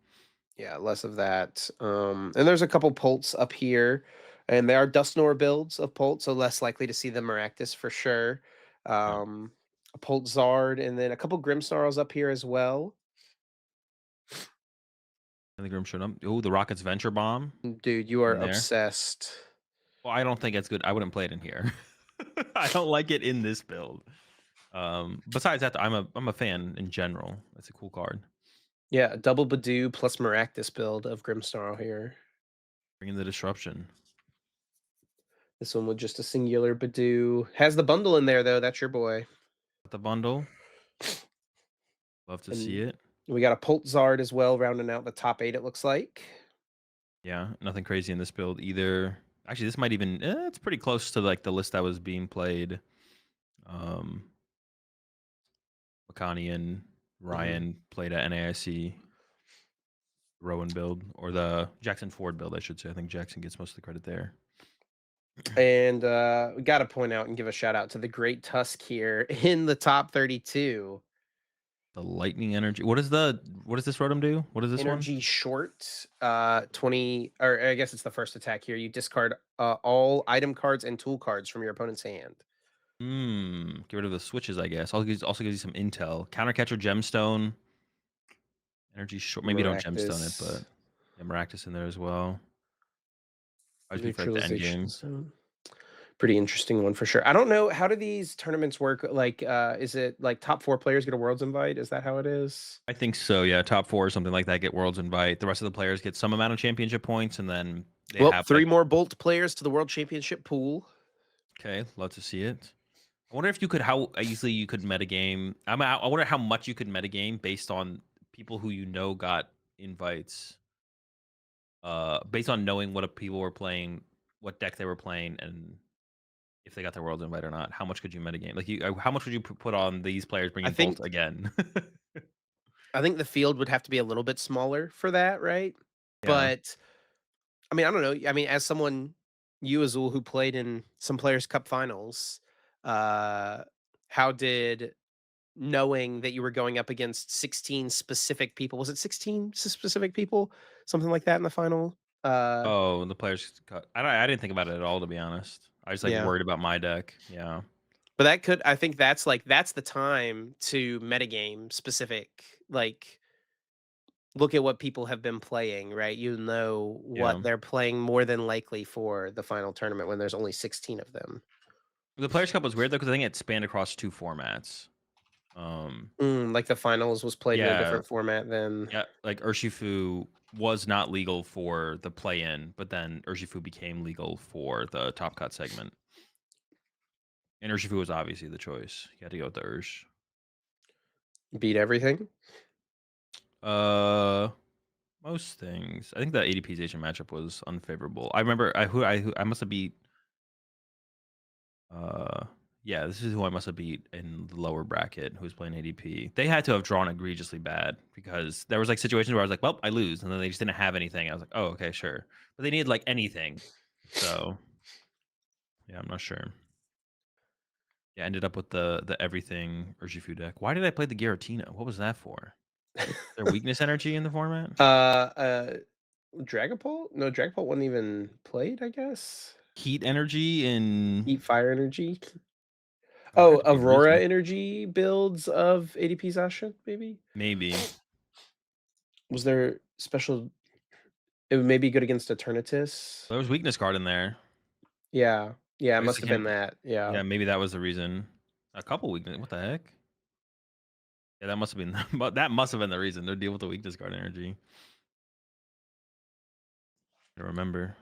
Yeah, less of that. And there's a couple Polts up here, and there are Dustnor builds of Polt, so less likely to see the Maractus for sure. Yeah, A Polt Zard, and then a couple Grimmsnarls up here as well. I think Grim showed up. Oh, the Rockets Venture Bomb Dude, you are in there. obsessed. Well, I don't think it's good. I wouldn't play it in here. I don't like it in this build. Besides that, I'm a fan in general. It's a cool card. Yeah, a double Badoo plus Maractus build of Grimmsnarl here. Bringing the disruption. This one with just a singular Badoo. Has the bundle in there, though. That's your boy. The bundle. Love to see And it. we got a Polt Zard as well, rounding out the top 8, it looks like. Yeah, nothing crazy in this build either. Actually, this might even it's pretty close to like the list that was being played. Um Makani and Mhm. Ryan played at NAIC Rowan build or the Jackson Ford build, I should say. I think Jackson gets most of the credit there. And we got to point out and give a shout out to the Great Tusk here in the top 32. The lightning energy. What does this Rotom do? What is this one? Energy short, 20, or I guess it's the first attack here. You discard all item cards and tool cards from your opponent's hand. Get rid of the switches, I guess. Also gives you some intel. Countercatcher gemstone. Energy short. Maybe don't gemstone it, but Maractus, yeah, Maractus in there as well. Always be for like the end neutralization games. zone. Pretty interesting one for sure. I don't know, how do these tournaments work? Like, is it like top 4 players get a world's invite? Is that how it is? I think so. Yeah, top four or something like that get worlds invite. The rest of the players get some amount of championship points, and then they Well, have 3 like, more Bolt players to the world championship pool. okay, love to see it. I wonder if you could how easily you could metagame. I wonder how much you could metagame based on people who got invites. Based on knowing what people were playing, what deck they were playing, and if they got their world invite or not. How much could you metagame? Like, how much would you put on these players I bringing Bolt think again? I think the field would have to be a little bit smaller for that, right? Yeah. But, I mean, I don't know. I mean, as someone you, Azul, who played in some Players' Cup finals, uh, how did knowing that you were going up against 16 specific people, was it 16 specific people? Something like that in the final? Oh, the players cut. I didn't think about it at all, to be honest. I was like Yeah. worried about my deck. Yeah. But that could, I think that's like that's the time to metagame specific, like, look at what people have been playing, right? You know Yeah. what they're playing more than likely for the final tournament when there's only 16 of them. The Players' Cup was weird though because I think it spanned across two formats. Um, Like the finals was played in a yeah, different format than yeah. Like Urshifu was not legal for the play-in, but then Urshifu became legal for the top cut segment, and Urshifu was obviously the choice. You had to go with the Ursh. beat everything. Uh, most things. I think the ADP's Asian matchup was unfavorable. I remember I must have beat. Uh, yeah, this is who I must have beat in the lower bracket who was playing ADP. They had to have drawn egregiously bad because there was like situations where I was like, well, I lose, and then they just didn't have anything. I was like, oh, okay, sure, but they needed like anything. So yeah, I'm not sure. Yeah, ended up with the everything Urshifu deck. Why did I play the Giratina? What was that for? Their weakness energy in the format? Uh, Dragapult? No, Dragapult wasn't even played, I guess. Heat energy and Heat Fire Energy. there had Oh, to be a Aurora reason. Energy builds of ADP Zasha, maybe? Maybe. Was there special, it would maybe good against Eternatus? There was weakness guard in there. Yeah. Yeah, it I guess must I have can't. been that, yeah. Yeah, maybe that was the reason. A couple weakness. What the heck? Yeah, that must have been but that must have been the reason. They're dealing with the weakness guard energy. I remember.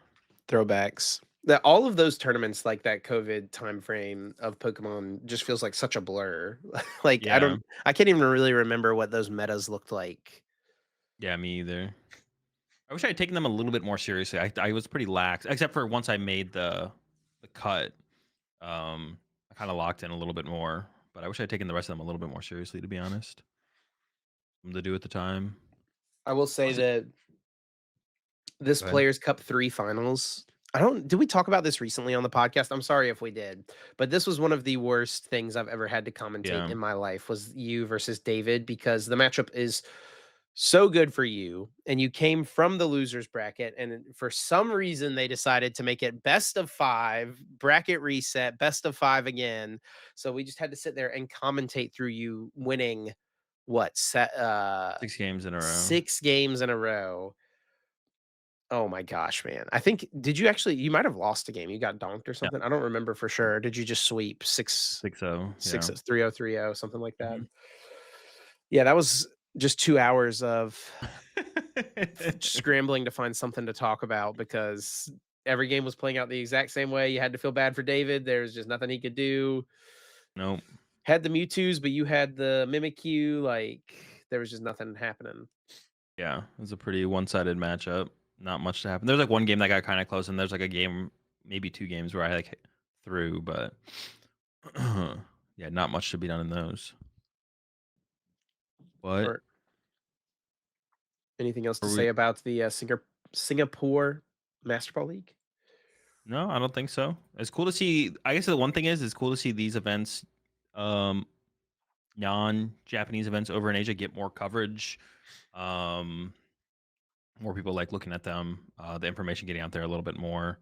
Throwbacks. That all of those tournaments, like that COVID time frame of Pokemon just feels like such a blur. Like, Yeah. I can't even really remember what those metas looked like. Yeah, me either. I wish I had taken them a little bit more seriously. I was pretty lax, except for once I made the cut. I kind of locked in a little bit more, but I wish I'd taken the rest of them a little bit more seriously, to be honest. Something to do at the time. I will say Was it? that this Go ahead. Players Cup 3 finals, I don't did we talk about this recently on the podcast? I'm sorry if we did, but this was one of the worst things I've ever had to commentate Yeah. in my life was you versus David because the matchup is so good for you and you came from the losers bracket and for some reason they decided to make it best of 5, bracket reset, best of 5 again. So we just had to sit there and commentate through you winning what set 6 games in a row. 6 games in a row. Oh my gosh, man. I think did you actually you might have lost a game. You got donked or Yeah. something. I don't remember for sure. Did you just sweep 6-0. 6 Yeah. 3-0 3-0 something like that? Mhm. Yeah, that was just 2 hours of scrambling to find something to talk about because every game was playing out the exact same way. You had to feel bad for David. There's just nothing he could do. Nope. Had the Mewtwo's, but you had the Mimikyu. Like there was just nothing happening. Yeah, it was a pretty one-sided matchup. Not much to happen. There's like one game that got kind of close, and there's like a game, maybe 2 games where I like hit through, but yeah, not much to be done in those. But Or anything else to are say we? about the Singapore Masterball League? No, I don't think so. It's cool to see. I guess the one thing is, it's cool to see these events, um, non-Japanese events over in Asia get more coverage. Um, More people like looking at them, the information getting out there a little bit more.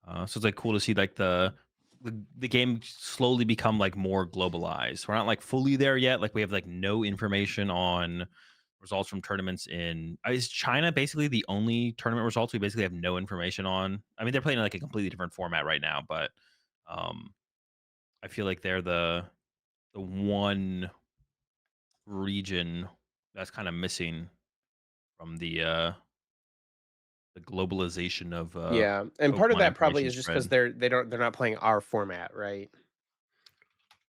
So it's like cool to see like the game slowly become like more globalized. We're not like fully there yet. Like we have like no information on results from tournaments in is China basically the only tournament results we basically have no information on. I mean, they're playing in like a completely different format right now, but Um, I feel like they're the one region that's kind of missing from the globalization of Yeah, and part of Pokemon that probably information is just because spread. they're not playing our format, right?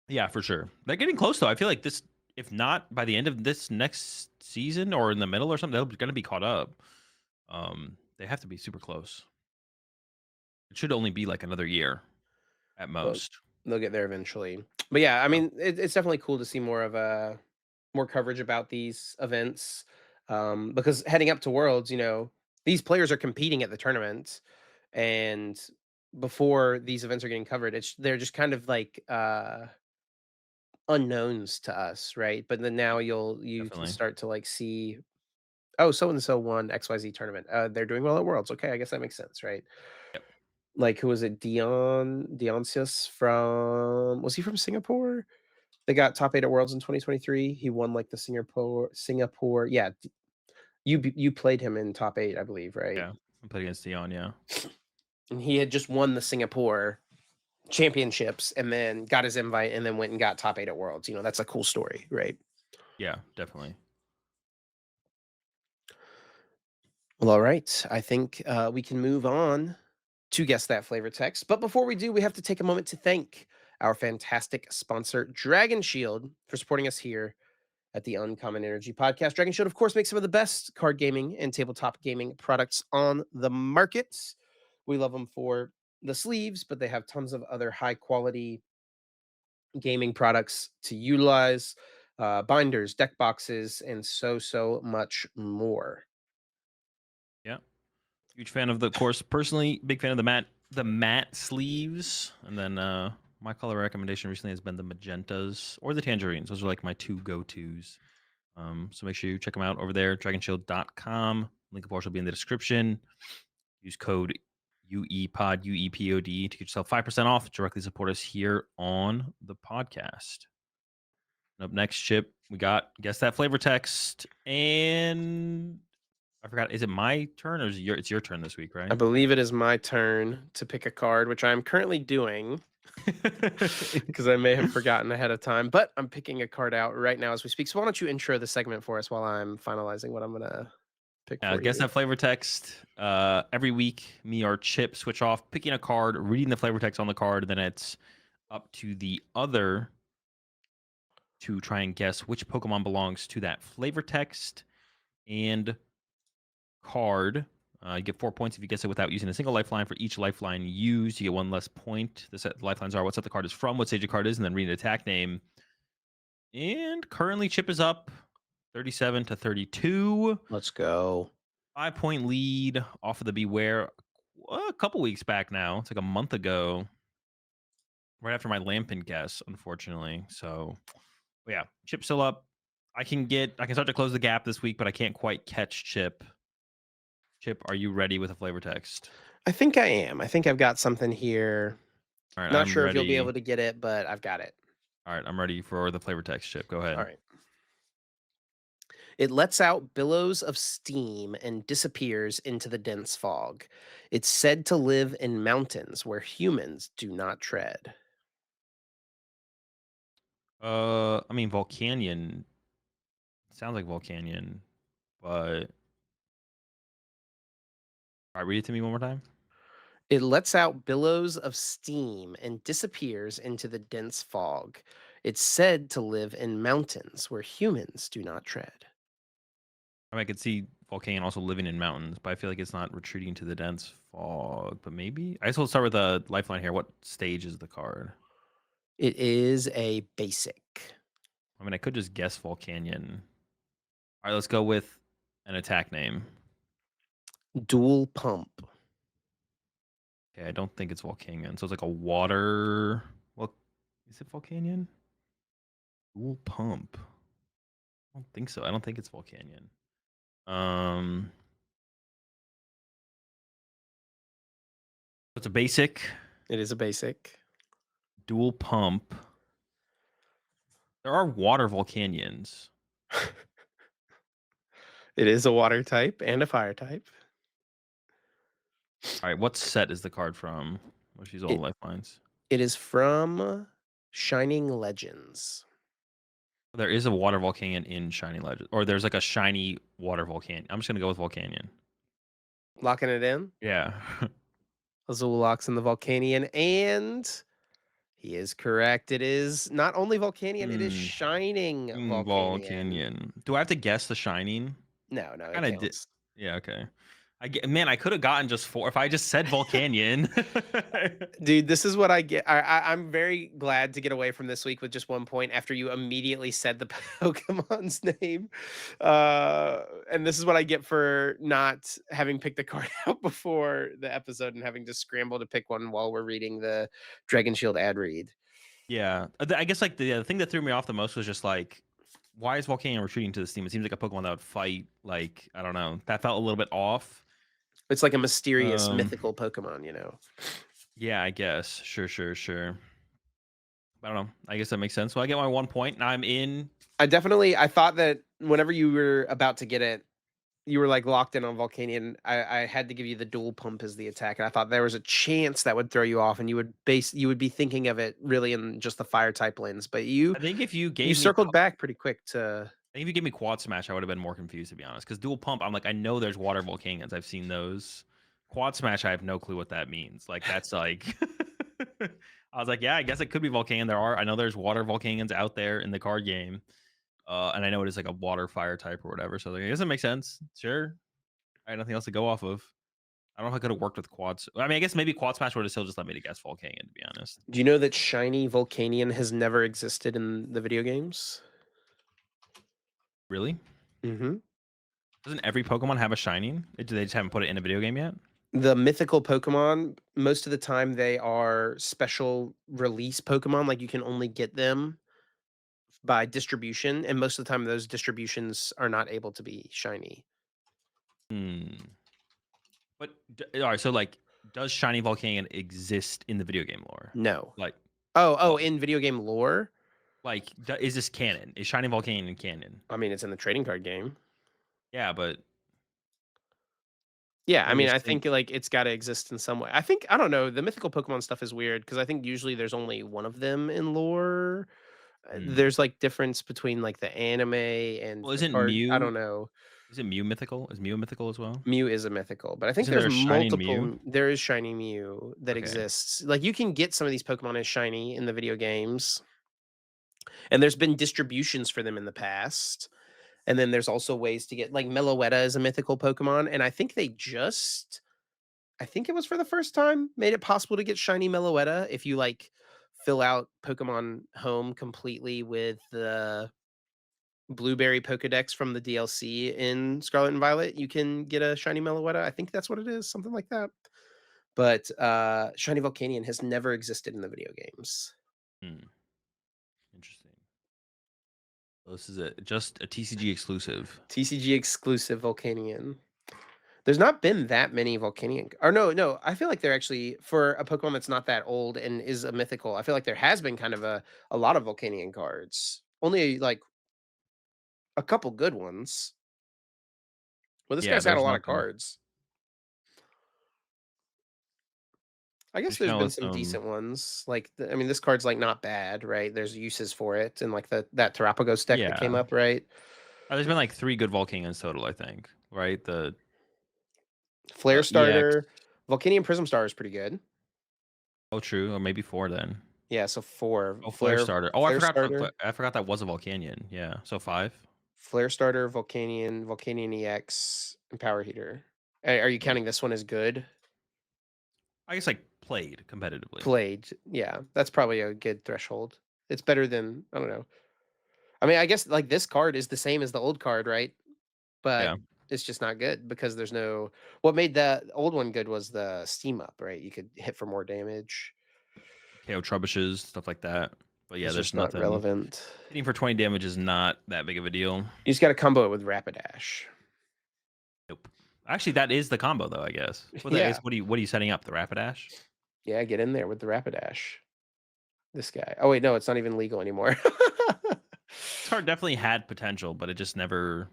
Yeah, for sure. They're getting close though. I feel like this, if not by the end of this next season or in the middle or something, they're going to be caught up. They have to be super close. It should only be like another year at Well, most. they'll get there eventually. But yeah, I So, mean, it's definitely cool to see more of a more coverage about these events, because heading up to Worlds, these players are competing at the tournament, and before these events are getting covered, they're just kind of like unknowns to us, right? But then now you can definitely. start to like see, oh, so and so won XYZ tournament. They're doing well at Worlds. Okay, I guess that makes sense, right? Yep. Like, who was it? Dionysius from, was he from Singapore? They got top 8 at Worlds in 2023. He won, like, the Singapore, yeah, you played him in top 8, I believe, right? Yeah. I played against Dion. Yeah. And he had just won the Singapore championships and then got his invite and then went and got top 8 at Worlds. That's a cool story, right? Yeah, definitely. Well, all right. I think, we can move on to guess that flavor text. But before we do, we have to take a moment to thank our fantastic sponsor, Dragon Shield, for supporting us here at the Uncommon Energy Podcast. Dragon Shield, of course, makes some of the best card gaming and tabletop gaming products on the market. We love them for the sleeves, but they have tons of other high quality gaming products to utilize, binders, deck boxes, and so much more. Yeah. Huge fan of the course. Personally, big fan of the matte sleeves. And then my color recommendation recently has been the magentas or the tangerines. Those are like my two go-tos. So make sure you check them out over there, dragonshield.com. Link of course will be in the description. Use code UEPOD, UEPOD to get yourself 5% off. Directly support us here on the podcast. Up next, Chip, we got guess that flavor text. And I forgot, is it my turn or is it's your turn this week, I right? believe it is my turn to pick a card, which I am currently doing because I may have forgotten ahead of time, but I'm picking a card out right now as we speak. So why don't you intro the segment for us while I'm finalizing what I'm gonna pick for Guess you? that flavor text. Every week, me or Chip switch off picking a card, reading the flavor text on the card. Then it's up to the other to try and guess which Pokemon belongs to that flavor text and card. You get 4 points if you guess it without using a single lifeline. For each lifeline used, you get one less point. The set lifelines are what set the card is from, what stage the card is, and then read an attack name. And currently, Chip is up 37-32. Let's go. 5 point lead off of the Beware a couple weeks back now. It's like a month ago, right after my Lampin guess, unfortunately. So, but yeah, Chip's still up. I can start to close the gap this week, but I can't quite catch Chip. Chip, are you ready with a flavor text? I think I am. I think I've got something here. All right, Not I'm sure if you'll be able ready. to get it, but I've got it. All right, I'm ready for the flavor text, Chip. Go All ahead. right. It lets out billows of steam and disappears into the dense fog. It's said to live in mountains where humans do not tread. I mean Volcanion sounds like Volcanion, but all right, read it to me one more time. It lets out billows of steam and disappears into the dense fog. It's said to live in mountains where humans do not tread. I mean, I could see Volcanion also living in mountains, but I feel like it's not retreating to the dense fog. But maybe I guess we'll start with a lifeline here. What stage is the card? It is a basic. I mean, I could just guess Volcanion. All right, let's go with an attack name. Dual pump. Okay, I don't think it's Volcanion. So it's like a water. Well, is it Volcanion? Dual pump. I don't think so. I don't think it's Volcanion. Um, it's a basic It is a basic. dual pump. There are water Volcanions. It is a water type and a fire type. All right, what set is the card from? What's these all It lifelines? It is from Shining Legends. There is a water volcano in Shiny Legend, or there's like a shiny water volcano. I'm just gonna go with Volcanion. Locking it in. Yeah. Azul locks in the Volcanion, and he is correct. It is not only Volcanion, it is Hmm. Shining Volcanion. Volcanion. Do I have to guess the Shining? No, no, I it kinda did. counts. Yeah, okay. Man, I could have gotten just 4 if I just said Volcanion. Dude, this is what I get. I'm very glad to get away from this week with just 1 point after you immediately said the Pokemon's name. And this is what I get for not having picked the card out before the episode and having to scramble to pick one while we're reading the Dragon Shield ad read. Yeah. I guess, like, the thing that threw me off the most was just, like, why is Volcanion retreating to this team? It seems like a Pokemon that would fight, like, I don't know. That felt a little bit off. It's like a mysterious Um, mythical Pokemon, you know. yeah, I guess. Sure, sure, sure. I don't know. I guess that makes sense. Well, I get my 1 point, and I'm in. I thought that whenever you were about to get it, you were, like, locked in on Volcanion. I had to give you the dual pump as the attack, and I thought there was a chance that would throw you off, and you would be thinking of it really in just the fire type lens, but I think if you you gave me circled back pretty quick to I think if you gave me Quad Smash, I would have been more confused, to be honest. Because Dual Pump, I'm like, I know there's water volcanoes. I've seen those. Quad Smash, I have no clue what that means. Like, that's like, I was like, yeah, I guess it could be volcano. I know there's water volcanoes out there in the card game. And I know it is like a water fire type or whatever. So like, I guess it makes sense. Sure. I had nothing else to go off of. I don't know if I could have worked with quads. I mean, I guess maybe Quad Smash would have still just let me to guess volcano, to be honest. do you know that shiny Volcanion has never existed in the video games? Really? Mhm. Doesn't every Pokemon have a shining? Do they just haven't put it in a video game yet? The mythical Pokemon, most of the time, they are special release Pokemon, like, you can only get them by distribution, and most of the time, those distributions are not able to be shiny. Hmm. But all right, so like, does Shiny Volcanion exist in the video game lore? No. Like, Oh, oh, in video game lore? like, is this canon? Is Shiny Volcanion canon? I mean, it's in the trading card game. Yeah, but Yeah, I I'm mean, just I saying. think, like, it's gotta exist in some way. I don't know, the mythical Pokemon stuff is weird because I think usually there's only one of them in lore. Hmm. There's, like, difference between, like, the anime and Well, the isn't card I don't Mew? know. Is it Mew mythical? Is Mew mythical as well? Mew is a mythical, but I think Isn't there's there a Shining multiple Mew? there is shiny Mew that Okay. exists. Like, you can get some of these Pokemon as shiny in the video games, and there's been distributions for them in the past. And then there's also ways to get like Meloetta is a mythical Pokemon, and I think it was for the first time made it possible to get shiny Meloetta if you like fill out Pokemon Home completely with the Blueberry Pokedex from the DLC in Scarlet and Violet, you can get a shiny Meloetta. I think that's what it is, something like that. But shiny Volcanion has never existed in the video games. Hmm. Interesting. Well, this is just a TCG exclusive. TCG exclusive Volcanion. There's not been that many Volcanion or no, I feel like there actually for a Pokemon that's not that old and is a mythical, I feel like there has been kind of a lot of Volcanion cards. Only, like, a couple good ones. Well, this Yeah, guy's had a there's lot of nothing. cards. I guess Just there's kind of been with some some. decent ones, like, I mean, this card's, like, not bad, right? There's uses for it and, like, that Terapagos deck that came Yeah. up, right? There's been like 3 good volcanoes total, I think. Right? The Flare EX. Starter, Volcanion Prism Star is pretty good. Oh, true. Or maybe 4 then. Yeah, so 4. Oh, Flare Starter. Oh, Flare Starter. I forgot that was a Volcanion. Yeah, so 5? Flare Starter, Volcanion, Volcanion EX, and Power Heater. Are you Wait. counting this one as good? I guess, like, played competitively. Played. Yeah, that's probably a good threshold. It's better than I don't know. I mean, I guess like this card is the same as the old card, right? But Yeah. it's just not good because there's no what made the old one good was the steam up, right? You could hit for more damage. KO Trebuchets, stuff like that. But yeah, It's there's just not nothing. relevant. Hitting for 20 damage is not that big of a deal. You just got to combo it with Rapidash. Nope. Actually, that is the combo, though, I guess. Well, I guess, Yeah, what are you setting up? The Rapidash? yeah, get in there with the Rapidash. This guy. Oh wait, no, it's not even legal anymore. This card definitely had potential, but it just never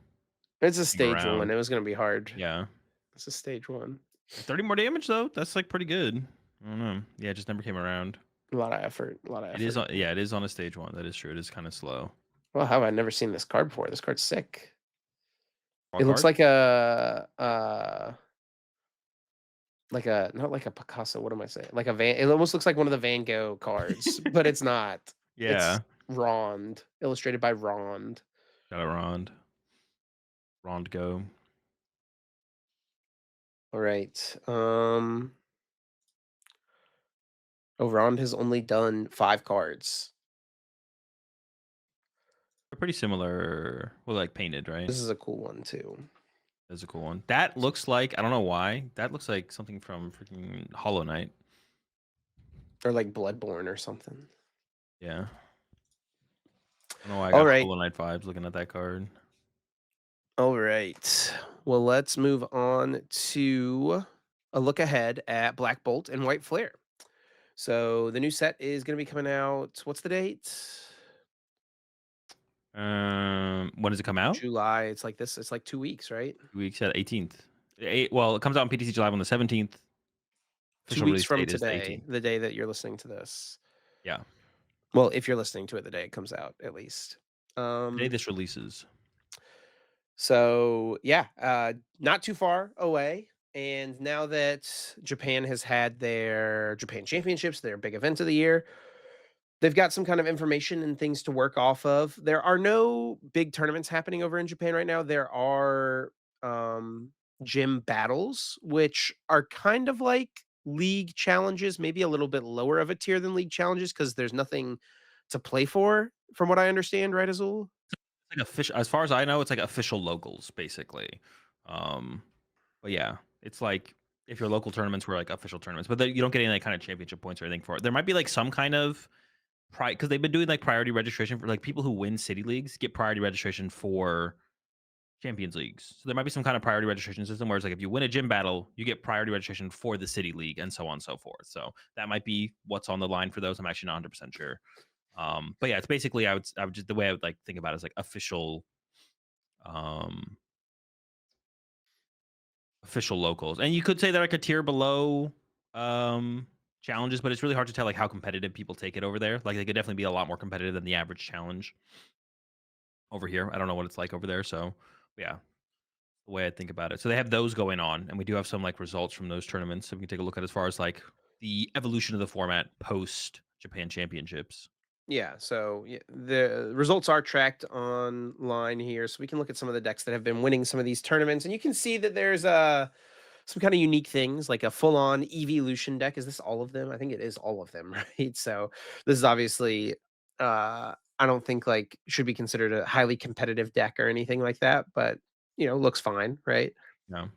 It's a came stage one. around. It was gonna be hard. Yeah. It's a stage one. 30 more damage, though? That's, like, pretty good. I don't know. Yeah, it just never came around. A lot of effort. A lot of It is effort. on yeah, it is on a stage 1, that is true, it is kinda slow. Well, how have I never seen this card before? This card's sick. Draw a It looks card? like a not like a Picasso, what am I saying? Like a Van it almost looks like one of the Van Gogh cards, but it's not. It's Yeah, Rond, illustrated by Rond. got it Rond. Rond go. All right. Oh, Rond has only done 5 cards. They're pretty similar well, like, painted, right? This is a cool one too. That's a cool one. That looks like I don't know why, that looks like something from freaking Hollow Knight. Or like Bloodborne or something. Yeah. I don't know why I All got right. Hollow Knight vibes looking at that card. All right. Well, let's move on to a look ahead at Blackbolt and White Flare. So the new set is going to be coming out. What's the date? When does it come out? July. It's like this. It's like 2 weeks, right? 2 weeks at 18th. Well, it comes out on PTC July on the 17th. 2 Official weeks release from date is the today, 18th. the day that you're listening to this. Yeah, Well, if you're listening to it the day it comes out, at least. the day Um, this releases. so yeah, not too far away. And now that Japan has had their Japan Championships, their big event of the year, they've got some kind of information and things to work off of. There are no big tournaments happening over in Japan right now. There are gym battles, which are kind of like league challenges, maybe a little bit lower of a tier than league challenges because there's nothing to play for, from what I understand, right, Azul? Like official as far as I know, it's like official locals, basically. Um, but yeah, it's like if your local tournaments were like official tournaments, but you don't get any like kind of championship points or anything for it. There might be like some kind of because they've been doing like priority registration for like people who win city leagues get priority registration for Champions Leagues. So there might be some kind of priority registration system where it's like if you win a gym battle, you get priority registration for the city league and so on and so forth. So that might be what's on the line for those. I'm actually not 100% sure. But yeah, it's basically I would just the way I would like think about it is like um official locals. And you could say they're like a tier below um challenges, but it's really hard to tell like how competitive people take it over there. Like they could definitely be a lot more competitive than the average challenge over here. I don't know what it's like over there. So yeah, the way I think about it. So they have those going on, and we do have some like results from those tournaments. So we can take a look at as far as like the evolution of the format post Japan Championships. Yeah, so the results are tracked online here, so we can look at some of the decks that have been winning some of these tournaments, and you can see that there's some kind of unique things like a full-on evolution deck. Is this all of them? I think it is all of them, right? So this is obviously I don't think like should be considered a highly competitive deck or anything like that, but looks fine, right? No,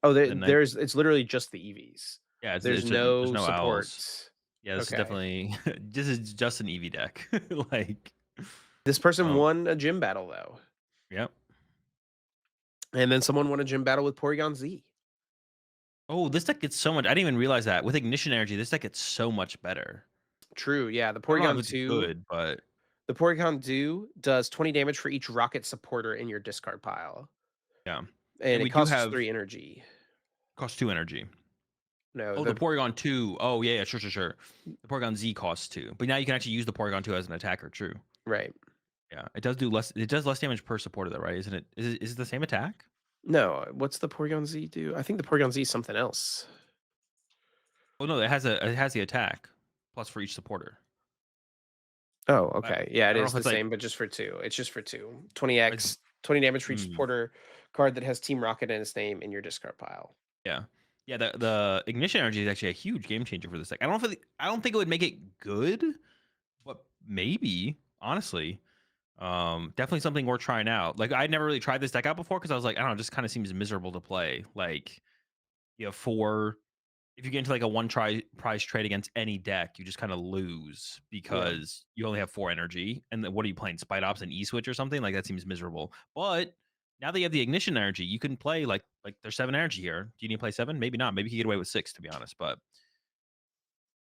Oh, and then it's literally just the EVs. yeah, There's there's no no support. owls. Yeah, this is Okay. definitely this is just an EV deck. like, This person um, won a gym battle though. yep. And then someone won a gym battle with Porygon Z. Oh, this deck gets so much. I didn't even realize that with Ignition Energy, this deck gets so much better. True, yeah, I don't know if it's good, but The Porygon Do does 20 damage for each rocket supporter in your discard pile, yeah, and and it we do costs have 3 energy. cost 2 energy. No, Oh, the the Porygon 2. Oh, yeah, yeah, sure. The Porygon Z costs 2, but now you can actually use the Porygon 2 as an attacker, true. right. Yeah, it does less damage per supporter though, right? Isn't it? Is it the same attack? No, what's the Porygon Z do? I think the Porygon Z is something else. Oh, no, it has the attack plus for each supporter. Oh, But okay. Yeah, I it don't know is if the it's like same, but just for 2. It's just for 2. it's 20x, 20 damage for each mm, supporter card that has Team Rocket in its name in your discard pile. yeah. Yeah, the Ignition Energy is actually a huge game changer for this deck. I don't think it would make it good, but maybe, honestly. Definitely something worth trying out. Like I'd never really tried this deck out before because I was like, I don't know, it just kind of seems miserable to play. Like you have 4 if you get into like a one try prize trade against any deck, you just kind of lose Yeah. because you only have 4 energy. And then what are you playing? Spite Ops and E Switch or something? Like that seems miserable. But now that you have the ignition energy, you can play like there's 7 energy here. Do you need to play 7? Maybe not. Maybe you can get away with 6, to be honest. But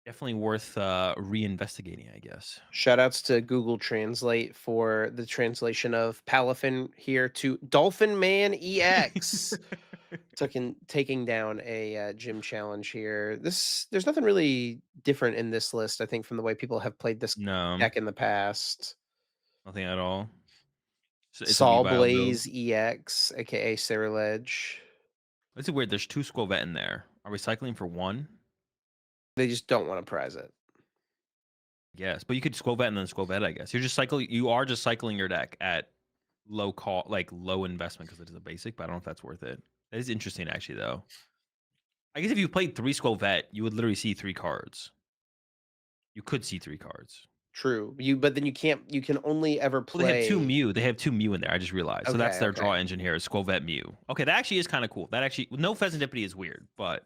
definitely worth reinvestigating, I guess. Shout outs to Google Translate for the translation of Palafin here to Dolphin Man EX. taking down a, gym challenge here. There's nothing really different in this list, I think, from the way people have played this No, deck in the past. nothing at all. It's a Saw Weavile build. Blaze EX, aka Cerulege. It's weird. There's 2 Squavet in there. Are we cycling for 1? They just don't wanna prize it. Yes, but you could Squavet and then Squavet, I guess. You are just cycling your deck at low investment because it is a basic, but I don't know if that's worth it. That is interesting actually though. I guess if you played 3 Squavet, you would literally see 3 cards. You could see 3 cards. True. But then you can only ever Well, they have 2 play. Mew. They have 2 Mew in there, I just realized. So that's Okay, their draw okay. engine here is Squavet Mew. Okay, that actually is kinda cool. That actually no Pheasantipity is weird, but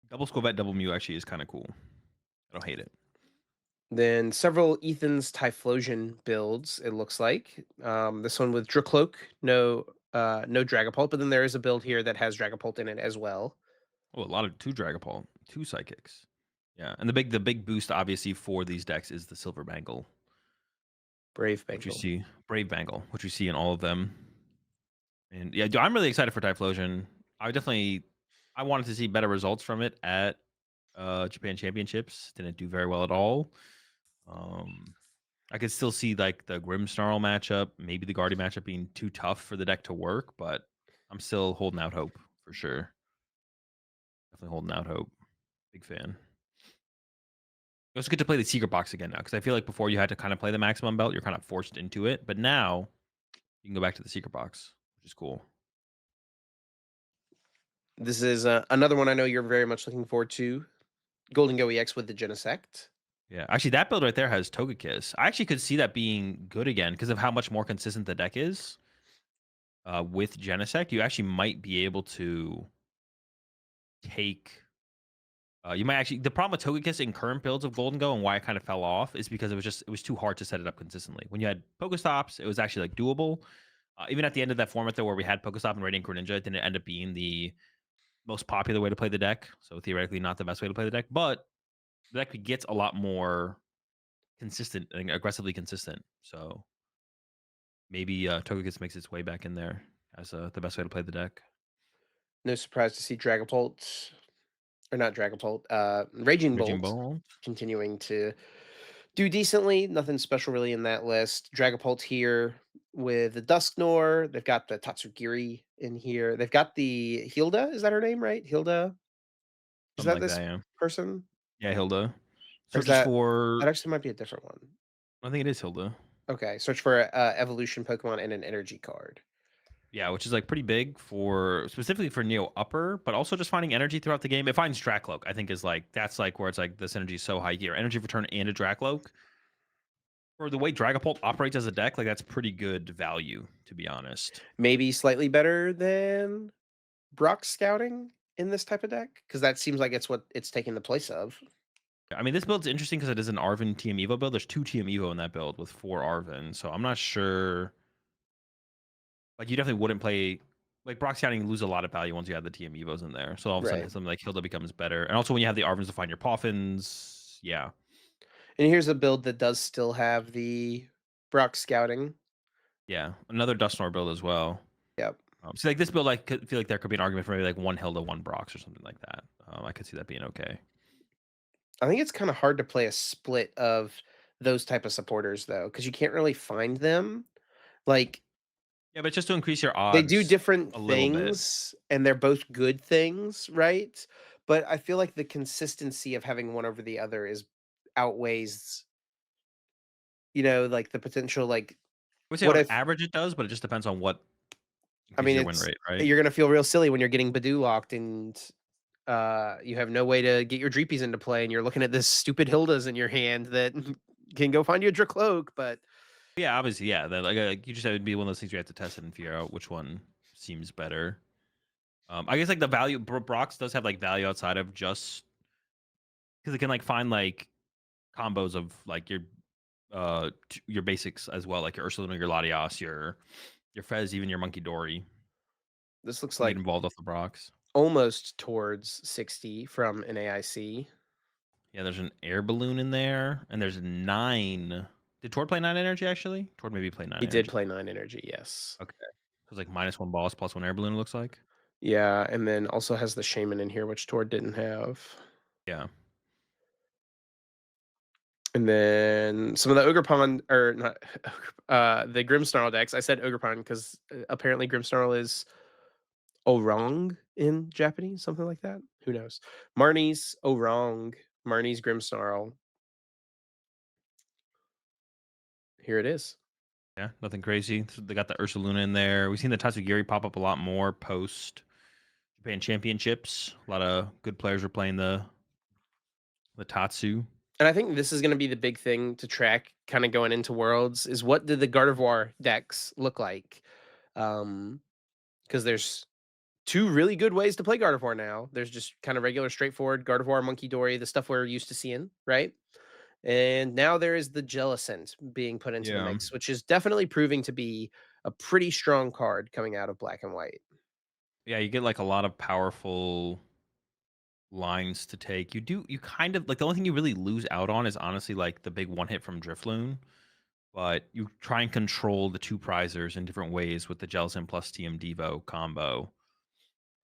double Squavet, double Mew actually is kinda cool. I don't hate it. Then several Ethan's Typhlosion builds, it looks like. This one with Dracloak, no Dragapult, but then there is a build here that has Dragapult in it as well. Oh, a lot of 2 Dragapult, 2 Psychics. Yeah, and the big boost obviously for these decks is the Silver Bangle, Brave which you Bengal. see Brave Bangle, which you see in all of them. And yeah, I'm really excited for Typhlosion. I wanted to see better results from it at Japan Championships. Didn't do very well at all. Um, I could still see like the Grimmsnarl matchup, maybe the Guardian matchup being too tough for the deck to work, but I'm still holding out hope for sure. Definitely holding out hope. Big fan. You also get to play the secret box again now because I feel like before you had to kind of play the maximum belt, you're kind of forced into it. But now you can go back to the secret box, which is cool. This is another one I know you're very much looking forward to. Golden Go EX with the Genesect. Yeah, actually, that build right there has Togekiss. I actually could see that being good again because of how much more consistent the deck is. With Genesect, you actually might be able to take. You might actually. The problem with Togekiss in current builds of Golden Go and why it kind of fell off is because it was too hard to set it up consistently. When you had Pokestops, it was actually like doable. Even at the end of that format though, where we had Pokestop and Radiant Greninja, it didn't end up being the most popular way to play the deck. So theoretically, not the best way to play the deck, but the deck gets a lot more consistent and aggressively consistent. So maybe Togekiss makes its way back in there as the best way to play the deck. No surprise to see Dragapult, or not Dragapult, Raging Raging Bolt Ball. continuing to do decently. Nothing special really in that list. Dragapult here with the Dusknor. They've got the Tatsugiri in here. They've got the Hilda. Is that her name, right? Hilda? Is Something that like that, this yeah. person? Yeah, Hilda. Or is Searches that for actually might be a different one. I think it is Hilda. Okay, search for a evolution Pokemon and an energy card. Yeah, which is like pretty big for specifically for Neo Upper, but also just finding energy throughout the game. It finds Dracloak, I think is like that's like where it's like this energy is so high here. Energy return and a Dracloak. For the way Dragapult operates as a deck, like that's pretty good value, to be honest. Maybe slightly better than Brock Scouting in this type of deck because that seems like it's what it's taking the place of. I mean, this build's interesting because it is an Arven TM Evo build. There's 2 TM Evo in that build with 4 Arven. So I'm not sure. Like, you definitely wouldn't play. Like, Brock Scouting, you lose a lot of value once you have the TM Evos in there. So all of a sudden, Right. something like Hilda becomes better. And also, when you have the Arvens to find your Poffins, yeah. And here's a build that does still have the Brock Scouting. Yeah. Another Dusknoir build as well. Yep. So, like, this build, I could feel like there could be an argument for maybe like 1 Hilda, 1 Brox or something like that. I could see that being okay. I think it's kind of hard to play a split of those type of supporters though, because you can't really find them. Like Yeah, but just to increase your they do odds different a little bit. things and they're both good things, right? But I feel like the consistency of having one over the other is outweighs, like the potential like I would say what on if average it does, but it just depends on what I increases mean your win it's rate, right? you're gonna feel real silly when you're getting Badoo locked and you have no way to get your Dreepies into play and you're looking at this stupid Hildas in your hand that can go find you a Dracloak, but Yeah, obviously, yeah. That like you just have to be one of those things you have to test it and figure out which one seems better. I guess like the value Brox does have like value outside of just because it can like find like combos of like your basics as well, like your Ursaluna, your Latias, your Fez, even your Monkey Dory this looks can get like involved off the Brox. almost towards 60 from an AIC. Yeah, there's an air balloon in there, and there's 9. Did Tord play 9 energy actually? Tord maybe play 9 He did energy. play 9 energy, yes. Okay. It's like -1 boss, +1 air balloon, it looks like. Yeah, and then also has the shaman in here, which Tor didn't have. Yeah. And then some of the Ogre or not the Grimmsnarl decks. I said Ogre because apparently Grimmsnarl is Orang in Japanese, something like that. Who knows? Marnie's Orang, Marnie's Grimmsnarl. Here it is. Yeah, nothing crazy. So they got the Ursaluna in there. We've seen the Tatsugiri pop up a lot more post Japan Championships. A lot of good players were playing the Tatsu. And I think this is going to be the big thing to track kind of going into Worlds is what did the Gardevoir decks look like? Because there's two really good ways to play Gardevoir now. There's just kind of regular, straightforward Gardevoir, Monkey Dory, the stuff we're used to seeing, right? And now there is the Jellicent being put into the Yeah. mix, which is definitely proving to be a pretty strong card coming out of Black and White. Yeah, you get like a lot of powerful lines to take. You kind of like the only thing you really lose out on is honestly like the big one hit from Drifloon, but you try and control the two prizers in different ways with the Jellicent plus TM Devo combo.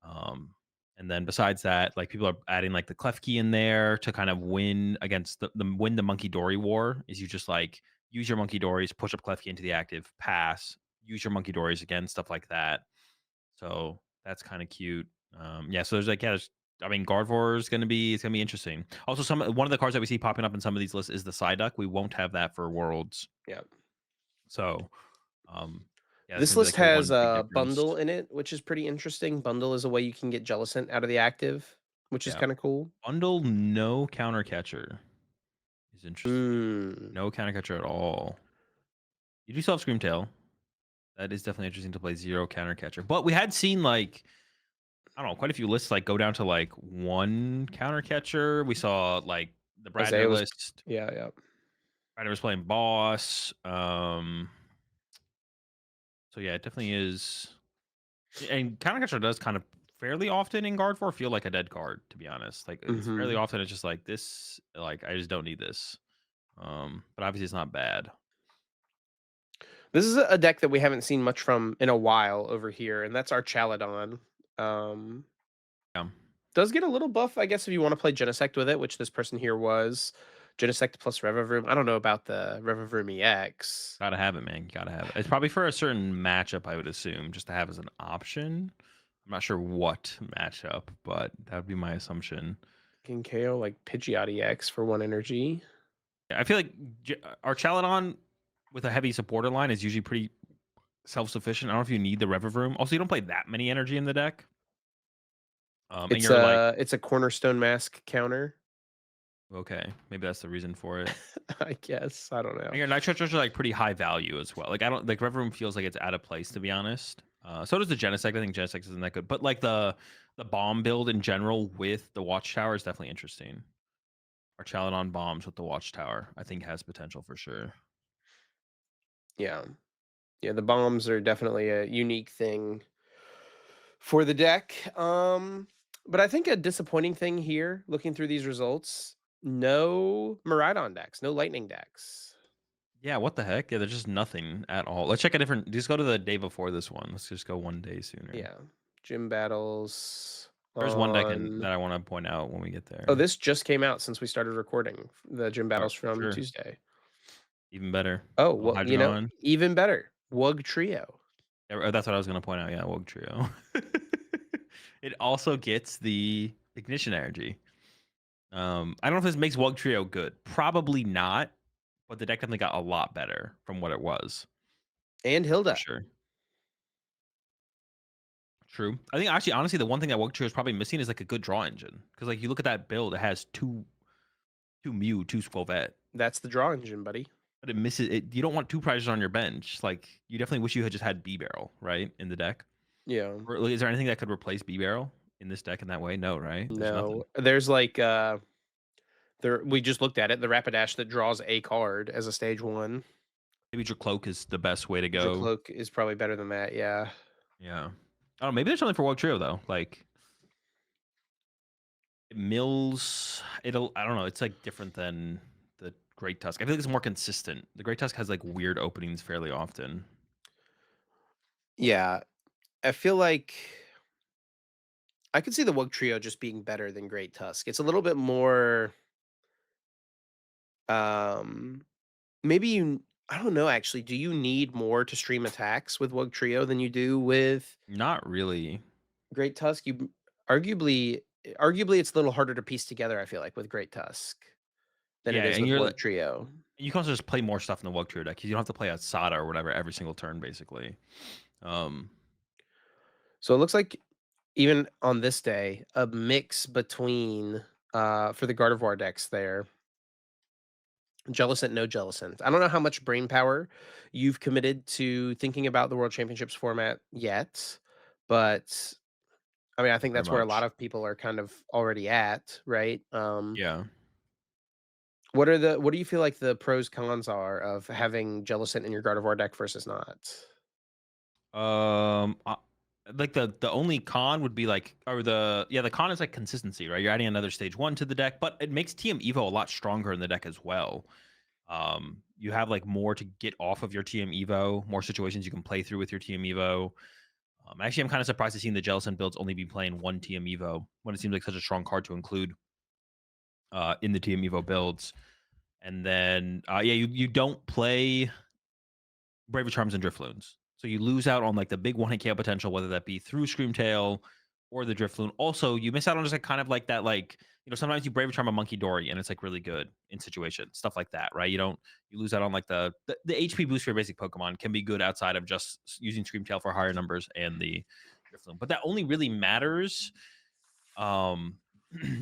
Um, and then besides that, like people are adding like the Klefki in there to kind of win against the Monkey Dory war. Is you just like use your Monkey Dories, push up Klefki into the active, pass, use your Monkey Dories again, stuff like that. So that's kind of cute. Yeah, so there's like yeah, I mean, Gardevoir is it's gonna be interesting. Also, one of the cards that we see popping up in some of these lists is the Psyduck. We won't have that for Worlds, Yeah. so um, yeah, that's This gonna be list like the has one big a difference. bundle in it, which is pretty interesting. Bundle is a way you can get Jellicent out of the active, which is Yeah, kind of cool. bundle no counter catcher is interesting. Mm. No counter catcher at all. You do still have Screamtail. That is definitely interesting to play zero counter catcher. But we had seen like I don't know, quite a few lists like go down to like one counter catcher. We saw like the Isaiah Bradner was, list. yeah, yeah. Bradner was playing boss. So yeah, it definitely is. And counter catcher does kind of fairly often in guard four feel like a dead card, to be honest. Like it's fairly Hmm. often it's just like this, like I just don't need this. But obviously it's not bad. This is a deck that we haven't seen much from in a while over here, and that's our Chaladon. Um, Yeah. does get a little buff, I guess, if you want to play Genesect with it, which this person here was. Genesect plus Revavroom. I don't know about the Revavroom EX. Gotta have it, man. You gotta have it. It's probably for a certain matchup, I would assume, just to have as an option. I'm not sure what matchup, but that would be my assumption. Can KO like Pidgeot EX for 1 energy. Yeah, I feel like our Chaladon with a heavy supporter line is usually pretty self-sufficient. I don't know if you need the Revavroom. Also, you don't play that many energy in the deck. And you're like, It's a Cornerstone Mask counter, okay, maybe that's the reason for it. I guess. I don't know. And your Nitro Charge are like pretty high value as well. Like I don't like Revavroom feels like it's out of place to be honest. So does the Genesect. I think Genesect isn't that good, but like the bomb build in general with the Watchtower is definitely interesting. Our Chaladon bombs with the Watchtower, I think has potential for sure. Yeah. Yeah, the bombs are definitely a unique thing for the deck. But I think a disappointing thing here, looking through these results, no Miraidon decks, no Lightning decks. Yeah, what the heck? Yeah, there's just nothing at all. Let's check a different. Just go to the day before this one. Let's just go one day sooner. Yeah. Gym battles There's one deck on. that I want to point out when we get Oh, there. this just came out since we started recording the gym All right, battles from sure, Tuesday. even better. Oh, Little well, Hydreigon. even better. Wug Trio. Yeah, that's what I was gonna point out. Yeah, Wogue Trio. It also gets the ignition energy. I don't know if this makes Wug Trio good. Probably not, but the deck definitely got a lot better from what it was And for Hilda. sure. True. I think actually, honestly, the one thing that Wug Trio is probably missing is like a good draw engine. Because like you look at that build, it has two Mew, two Skwovet, That's the draw engine, buddy. but it misses it. You don't want two prizes on your bench. Like you definitely wish you had just had B Barrel right in the deck. Yeah. Or like, is there anything that could replace B Barrel in this deck in that way? No, right? There's nothing. No. There's like there we just looked at it, the Rapidash that draws a card as a stage one. Maybe Cloak is the best way to go. Cloak is probably better than that, yeah. Yeah. Oh, maybe there's something for Wog Trio though. Like it mills. It'll. I don't know. It's like different than the Great Tusk. I feel like it's more consistent. The Great Tusk has like weird openings fairly often. Yeah. I feel like I could see the Wug Trio just being better than Great Tusk. It's a little bit more, um, maybe I don't know actually. Do you need more to stream attacks with Wug Trio than you do with Not really. Great Tusk? Arguably it's a little harder to piece together, I feel like, with Great Tusk than Yeah, it is and with you're Wug Trio. you can also just play more stuff in the Wug Trio deck. 'Cause you don't have to play a Sada or whatever every single turn, basically. Um, So it looks like even on this day, a mix between for the Gardevoir decks there, Jellicent, no Jellicent. I don't know how much brain power you've committed to thinking about the World Championships format yet, but I mean, I think Very that's where a lot much. of people are kind of already at, right? Yeah. What do you feel like the pros cons are of having Jellicent in your Gardevoir deck versus not? Um, uh, like the only con would be like, or the con is like consistency, right? You're adding another stage one to the deck, but it makes TM Evo a lot stronger in the deck as well. You have like more to get off of your TM Evo, more situations you can play through with your TM Evo. Actually, I'm kind of surprised to see the Jellicent builds only be playing one TM Evo when it seems like such a strong card to include in the TM Evo builds. And then, yeah, you don't play Braver Charms and Drifloons. So you lose out on like the big one hit KO potential, whether that be through Screamtail or the Drifloon. Also, you miss out on just like kind of like that, like, sometimes you Braver Charm a Monkey Dory and it's like really good in situations, stuff like that, right? You lose out on like the HP boost for your basic Pokemon can be good outside of just using Screamtail for higher numbers and the Drifloon. But that only really matters um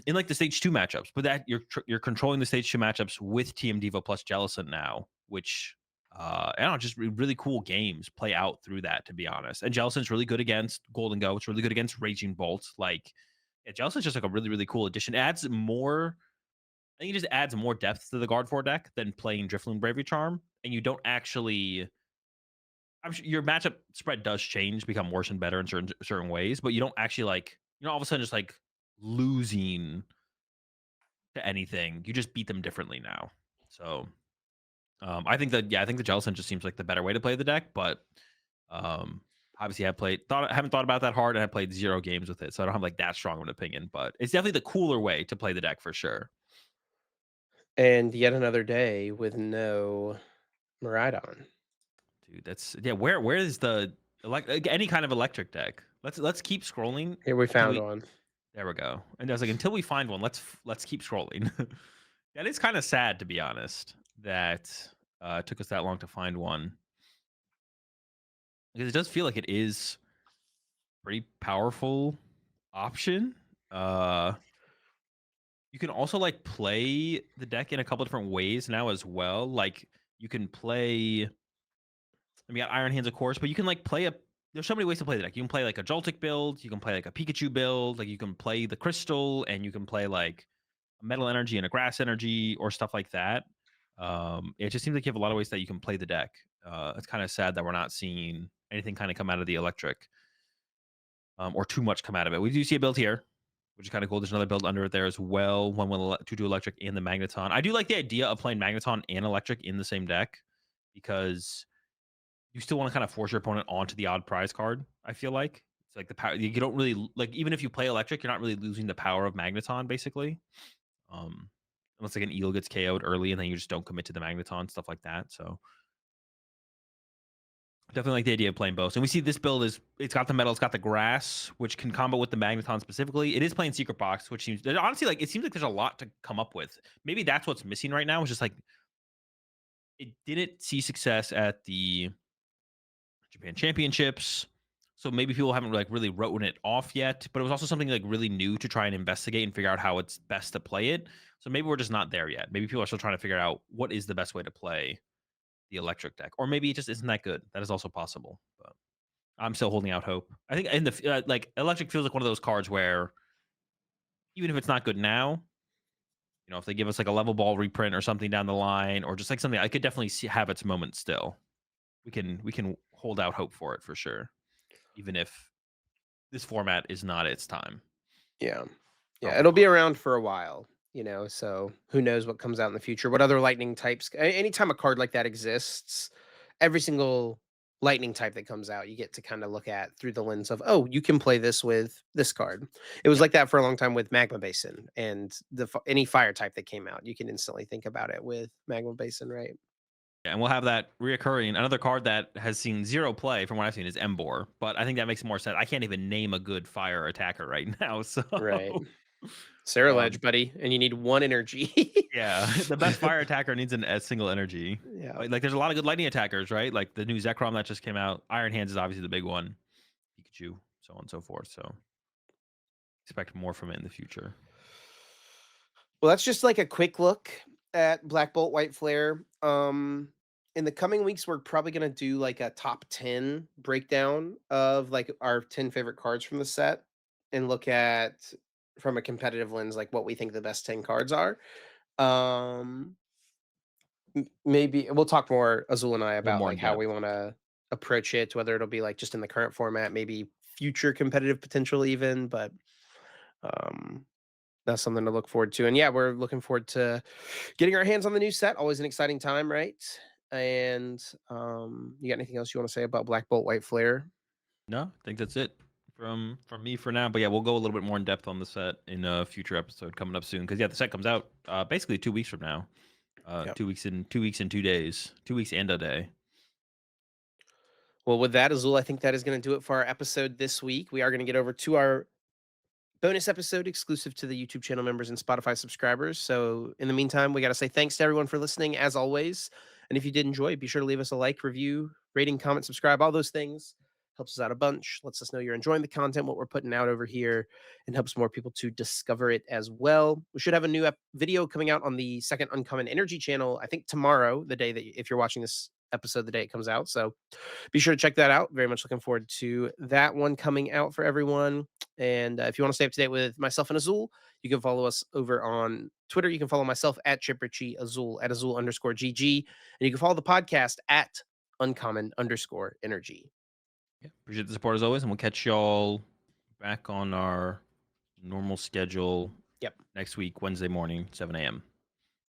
in like the stage 2 matchups, but that you're controlling the stage 2 matchups with TM Diva plus Jellicent now, which I don't know, just really cool games play out through that, to be honest. And Jellicent's really good against Golden Go. It's really good against Raging Bolt. Like, yeah, Jellicent's just like a really, really cool addition. Adds more, I think it just adds more depth to the Guard 4 deck than playing Drifloon Bravery Charm. And you don't actually, I'm sure your matchup spread does change, become worse and better in certain ways, but you don't actually like, all of a sudden just like losing to anything. You just beat them differently now. So I think the Jellicent just seems like the better way to play the deck, but um, obviously I haven't thought about that hard, and I played 0 games with it, so I don't have like that strong of an opinion. But it's definitely the cooler way to play the deck for sure, And yet another day with no Miraidon. dude. That's yeah. Where is the like any kind of electric deck? Let's keep scrolling Here we until found we. one. There we go. And I was like, until we find one, let's keep scrolling. That is kind of sad, to be honest, that it took us that long to find one. Because it does feel like it is pretty powerful option. Uh, you can also like play the deck in a couple different ways now as well. Like you can play. I mean, got Iron Hands, of course, but you can like play a. There's so many ways to play the deck. You can play like a Joltik build. You can play like a Pikachu build. Like you can play the Crystal, and you can play like a Metal Energy and a Grass Energy or stuff like that. It just seems like you have a lot of ways that you can play the deck. It's kind of sad that we're not seeing anything kind of come out of the electric. Or too much come out of it. We do see a build here, which is kind of cool. There's another build under it there as well. One with 2 electric and the Magneton. I do like the idea of playing Magneton and electric in the same deck because you still want to kind of force your opponent onto the odd prize card. I feel like it's like the power. You don't really like even if you play electric, you're not really losing the power of Magneton basically. Um, unless like an eel gets KO'd early and then you just don't commit to the Magneton, stuff like that. So definitely like the idea of playing both. And we see this build is it's got the metal, it's got the grass, which can combo with the Magneton specifically. It is playing Secret Box, which seems honestly like it seems like there's a lot to come up with. Maybe that's what's missing right now. It's just like it didn't see success at the Japan Championships. So maybe people haven't like really written it off yet, but it was also something like really new to try and investigate and figure out how it's best to play it. So maybe we're just not there yet. Maybe people are still trying to figure out what is the best way to play the electric deck, or maybe it just isn't that good. That is also possible. But I'm still holding out hope. I think in the like electric feels like one of those cards where even if it's not good now, if they give us like a level ball reprint or something down the line, or just like something I could definitely see have its moment still. We can hold out hope for it for sure, even if this format is not its time. Yeah. I don't Yeah, think it'll we'll. be around for a while, so who knows what comes out in the future. What other lightning types anytime a card like that exists, every single lightning type that comes out, you get to kind of look at through the lens of, oh, you can play this with this card. It was Yep. like that for a long time with Magma Basin and any fire type that came out. You can instantly think about it with Magma Basin, right? Yeah, and we'll have that reoccurring. Another card that has seen zero play from what I've seen is Embor, but I think that makes more sense. I can't even name a good fire attacker right now, so Right. Sarah um, Ledge, buddy, and you need one energy. yeah, the best fire attacker needs a single energy. Yeah. Like, there's a lot of good lightning attackers, right? Like the new Zekrom that just came out. Iron Hands is obviously the big one. Pikachu, so on and so forth. So expect more from it in the future. Well, that's just like a quick look at Blackbolt White Flare. In the coming weeks, we're probably gonna do like a top 10 breakdown of like our 10 favorite cards from the set and look at from a competitive lens, like what we think the best 10 cards are. Um Maybe we'll talk more, Azul and I, A little about more in like how we depth. want to approach it, whether it'll be like just in the current format, maybe future competitive potential even, but um that's something to look forward to. And yeah, we're looking forward to getting our hands on the new set. Always an exciting time, right? And you got anything else you want to say about Black Bolt White Flare? No, I think that's it from me for now. But yeah, we'll go a little bit more in depth on the set in a future episode coming up soon. Because yeah, the set comes out basically 2 weeks from now. Yep. 2 weeks and 2 days. 2 weeks and a day. Well, with that, Azul, I think that is going to do it for our episode this week. We are going to get over to our bonus episode exclusive to the YouTube channel members and Spotify subscribers. So, in the meantime, we got to say thanks to everyone for listening, as always. And if you did enjoy, be sure to leave us a like, review, rating, comment, subscribe, all those things. Helps us out a bunch, lets us know you're enjoying the content, what we're putting out over here, and helps more people to discover it as well. We should have a new video coming out on the second Uncommon Energy channel, I think tomorrow, the day that, if you're watching this episode, the day it comes out. So, be sure to check that out. Very much looking forward to that one coming out for everyone. And if you want to stay up to date with myself and Azul, you can follow us over on Twitter. You can follow myself at Chip Ritchie, Azul at Azul underscore GG. And you can follow the podcast at Uncommon underscore Energy. Yeah, appreciate the support as always, and we'll catch y'all back on our normal schedule Yep. next week, Wednesday morning, 7 a.m.